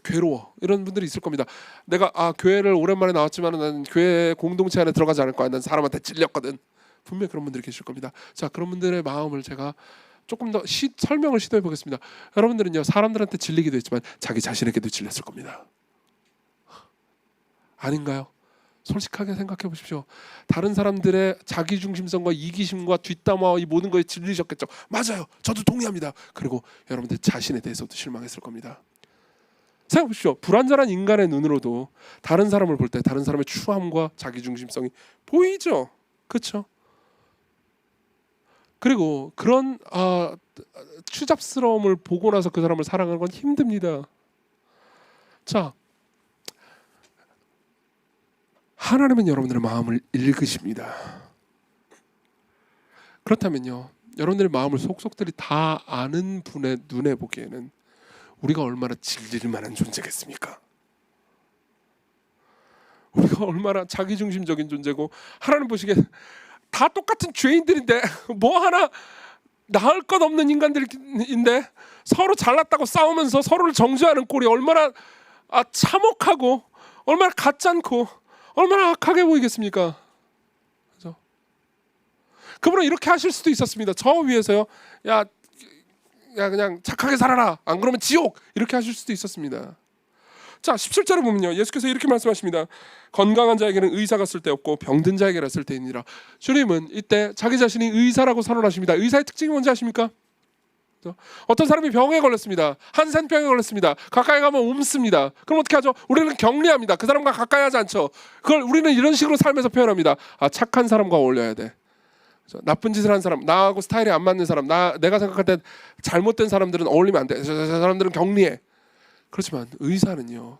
괴로워 이런 분들이 있을 겁니다. 내가 교회를 오랜만에 나왔지만 나는 교회 공동체 안에 들어가지 않을 거야. 난 사람한테 질렸거든. 분명히 그런 분들이 계실 겁니다. 자, 그런 분들의 마음을 제가 조금 더 설명을 시도해 보겠습니다. 여러분들은요 사람들한테 질리기도 했지만 자기 자신에게도 질렸을 겁니다. 아닌가요? 솔직하게 생각해 보십시오. 다른 사람들의 자기중심성과 이기심과 뒷담화와 이 모든 거에 질리셨겠죠. 맞아요. 저도 동의합니다. 그리고 여러분들 자신에 대해서도 실망했을 겁니다. 생각해 보십시오. 불완전한 인간의 눈으로도 다른 사람을 볼 때 다른 사람의 추함과 자기중심성이 보이죠. 그렇죠? 그리고 그런 추잡스러움을 보고 나서 그 사람을 사랑하는 건 힘듭니다. 자, 하나님은 여러분들의 마음을 읽으십니다. 그렇다면요 여러분들의 마음을 속속들이 다 아는 분의 눈에 보기에는 우리가 얼마나 질릴 만한 존재겠습니까? 우리가 얼마나 자기중심적인 존재고 하나님 보시기에 다 똑같은 죄인들인데 뭐 하나 나을 것 없는 인간들인데 서로 잘났다고 싸우면서 서로를 정죄하는 꼴이 얼마나 참혹하고 얼마나 가짜않고 얼마나 악하게 보이겠습니까? 그죠? 그분은 이렇게 하실 수도 있었습니다. 저 위에서요, 야 그냥 착하게 살아라. 안 그러면 지옥. 이렇게 하실 수도 있었습니다. 자, 17절에 보면요, 예수께서 이렇게 말씀하십니다. 건강한 자에게는 의사가 쓸데없고 병든 자에게는 쓸데있느니라. 주님은 이때 자기 자신이 의사라고 선언하십니다. 의사의 특징이 뭔지 아십니까? 어떤 사람이 병에 걸렸습니다. 한센병에 걸렸습니다. 가까이 가면 옮습니다. 그럼 어떻게 하죠? 우리는 격리합니다. 그 사람과 가까이 하지 않죠. 그걸 우리는 이런 식으로 삶에서 표현합니다. 착한 사람과 어울려야 돼. 나쁜 짓을 한 사람, 나하고 스타일이 안 맞는 사람, 내가 생각할 때 잘못된 사람들은 어울리면 안 돼. 저 사람들은 격리해. 그렇지만 의사는요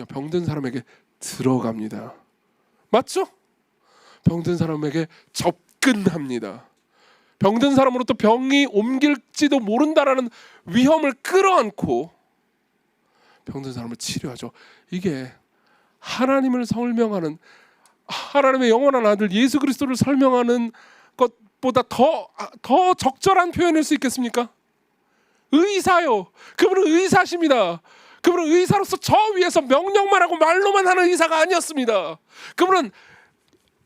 병든 사람에게 들어갑니다. 맞죠? 병든 사람에게 접근합니다. 병든 사람으로부터 병이 옮길지도 모른다라는 위험을 끌어안고 병든 사람을 치료하죠. 이게 하나님을 설명하는, 하나님의 영원한 아들 예수 그리스도를 설명하는 것보다 더 적절한 표현일 수 있겠습니까? 의사요. 그분은 의사십니다. 그분은 의사로서 저 위에서 명령만 하고 말로만 하는 의사가 아니었습니다. 그분은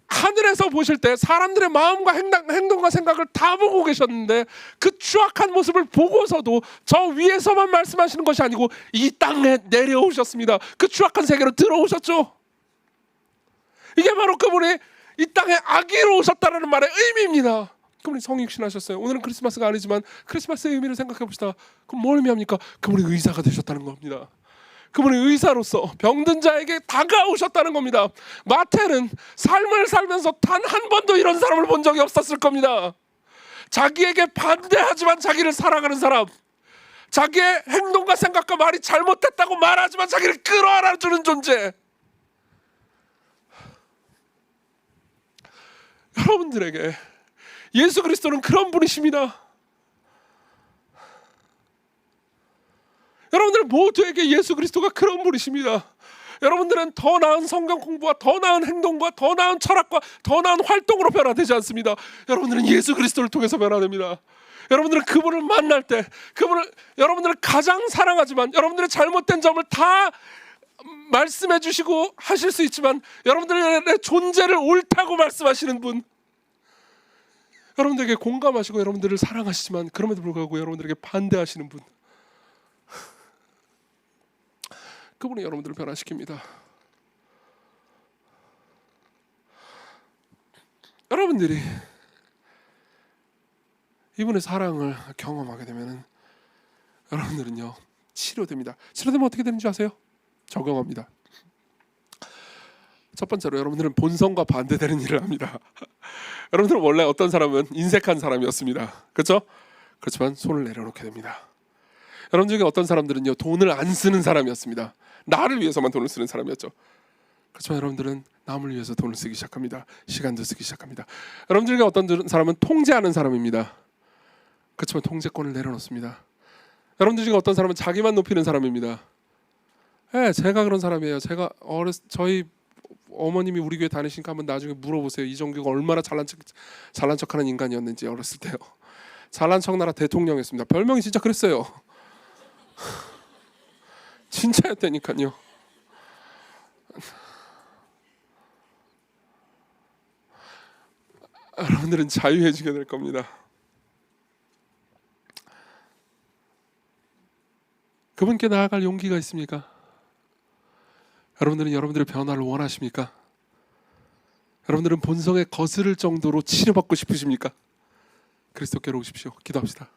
하늘에서 보실 때 사람들의 마음과 행동과 생각을 다 보고 계셨는데 그 추악한 모습을 보고서도 저 위에서만 말씀하시는 것이 아니고 이 땅에 내려오셨습니다. 그 추악한 세계로 들어오셨죠. 이게 바로 그분이 이 땅에 아기로 오셨다는 말의 의미입니다. 그분이 성육신하셨어요. 오늘은 크리스마스가 아니지만 크리스마스의 의미를 생각해 봅시다. 그럼 뭘 의미합니까? 그분이 의사가 되셨다는 겁니다. 그분이 의사로서 병든 자에게 다가오셨다는 겁니다. 마태는 삶을 살면서 단 한 번도 이런 사람을 본 적이 없었을 겁니다. 자기에게 반대하지만 자기를 사랑하는 사람, 자기의 행동과 생각과 말이 잘못됐다고 말하지만 자기를 끌어안아주는 존재. 여러분들에게 예수 그리스도는 그런 분이십니다. 여러분들 모두에게 예수 그리스도가 그런 분이십니다. 여러분들은 더 나은 성경 공부와 더 나은 행동과 더 나은 철학과 더 나은 활동으로 변화되지 않습니다. 여러분들은 예수 그리스도를 통해서 변화됩니다. 여러분들은 그분을 만날 때 여러분들을 가장 사랑하지만 여러분들의 잘못된 점을 다 말씀해 주시고 하실 수 있지만 여러분들의 존재를 옳다고 말씀하시는 분, 여러분들에게 공감하시고 여러분들을 사랑하시지만 그럼에도 불구하고 여러분들에게 반대하시는 분, 그분이 여러분들을 변화시킵니다. 여러분들이 이분의 사랑을 경험하게 되면 여러분들은요 치료됩니다. 치료되면 어떻게 되는지 아세요? 적응합니다. 첫 번째로 여러분들은 본성과 반대되는 일을 합니다. 여러분들은 원래 어떤 사람은 인색한 사람이었습니다. 그렇죠? 그렇지만 손을 내려놓게 됩니다. 여러분 중에 어떤 사람들은요, 돈을 안 쓰는 사람이었습니다. 나를 위해서만 돈을 쓰는 사람이었죠. 그렇지만 여러분들은 남을 위해서 돈을 쓰기 시작합니다. 시간도 쓰기 시작합니다. 여러분 중에 어떤 사람은 통제하는 사람입니다. 그렇지만 통제권을 내려놓습니다. 여러분들 중에 어떤 사람은 자기만 높이는 사람입니다. 네, 제가 그런 사람이에요. 제가 저희 어머님이 우리 교회 다니시니까 한번 나중에 물어보세요. 이종규가 얼마나 잘난 척하는 인간이었는지. 어렸을 때요. 잘난 척 나라 대통령이었습니다. 별명이 진짜 그랬어요. 진짜였다니까요. 여러분들은 자유해지게 될 겁니다. 그분께 나아갈 용기가 있습니까? 여러분들은 여러분들의 변화를 원하십니까? 여러분들은 본성에 거스를 정도로 치료받고 싶으십니까? 그리스도께로 오십시오. 기도합시다.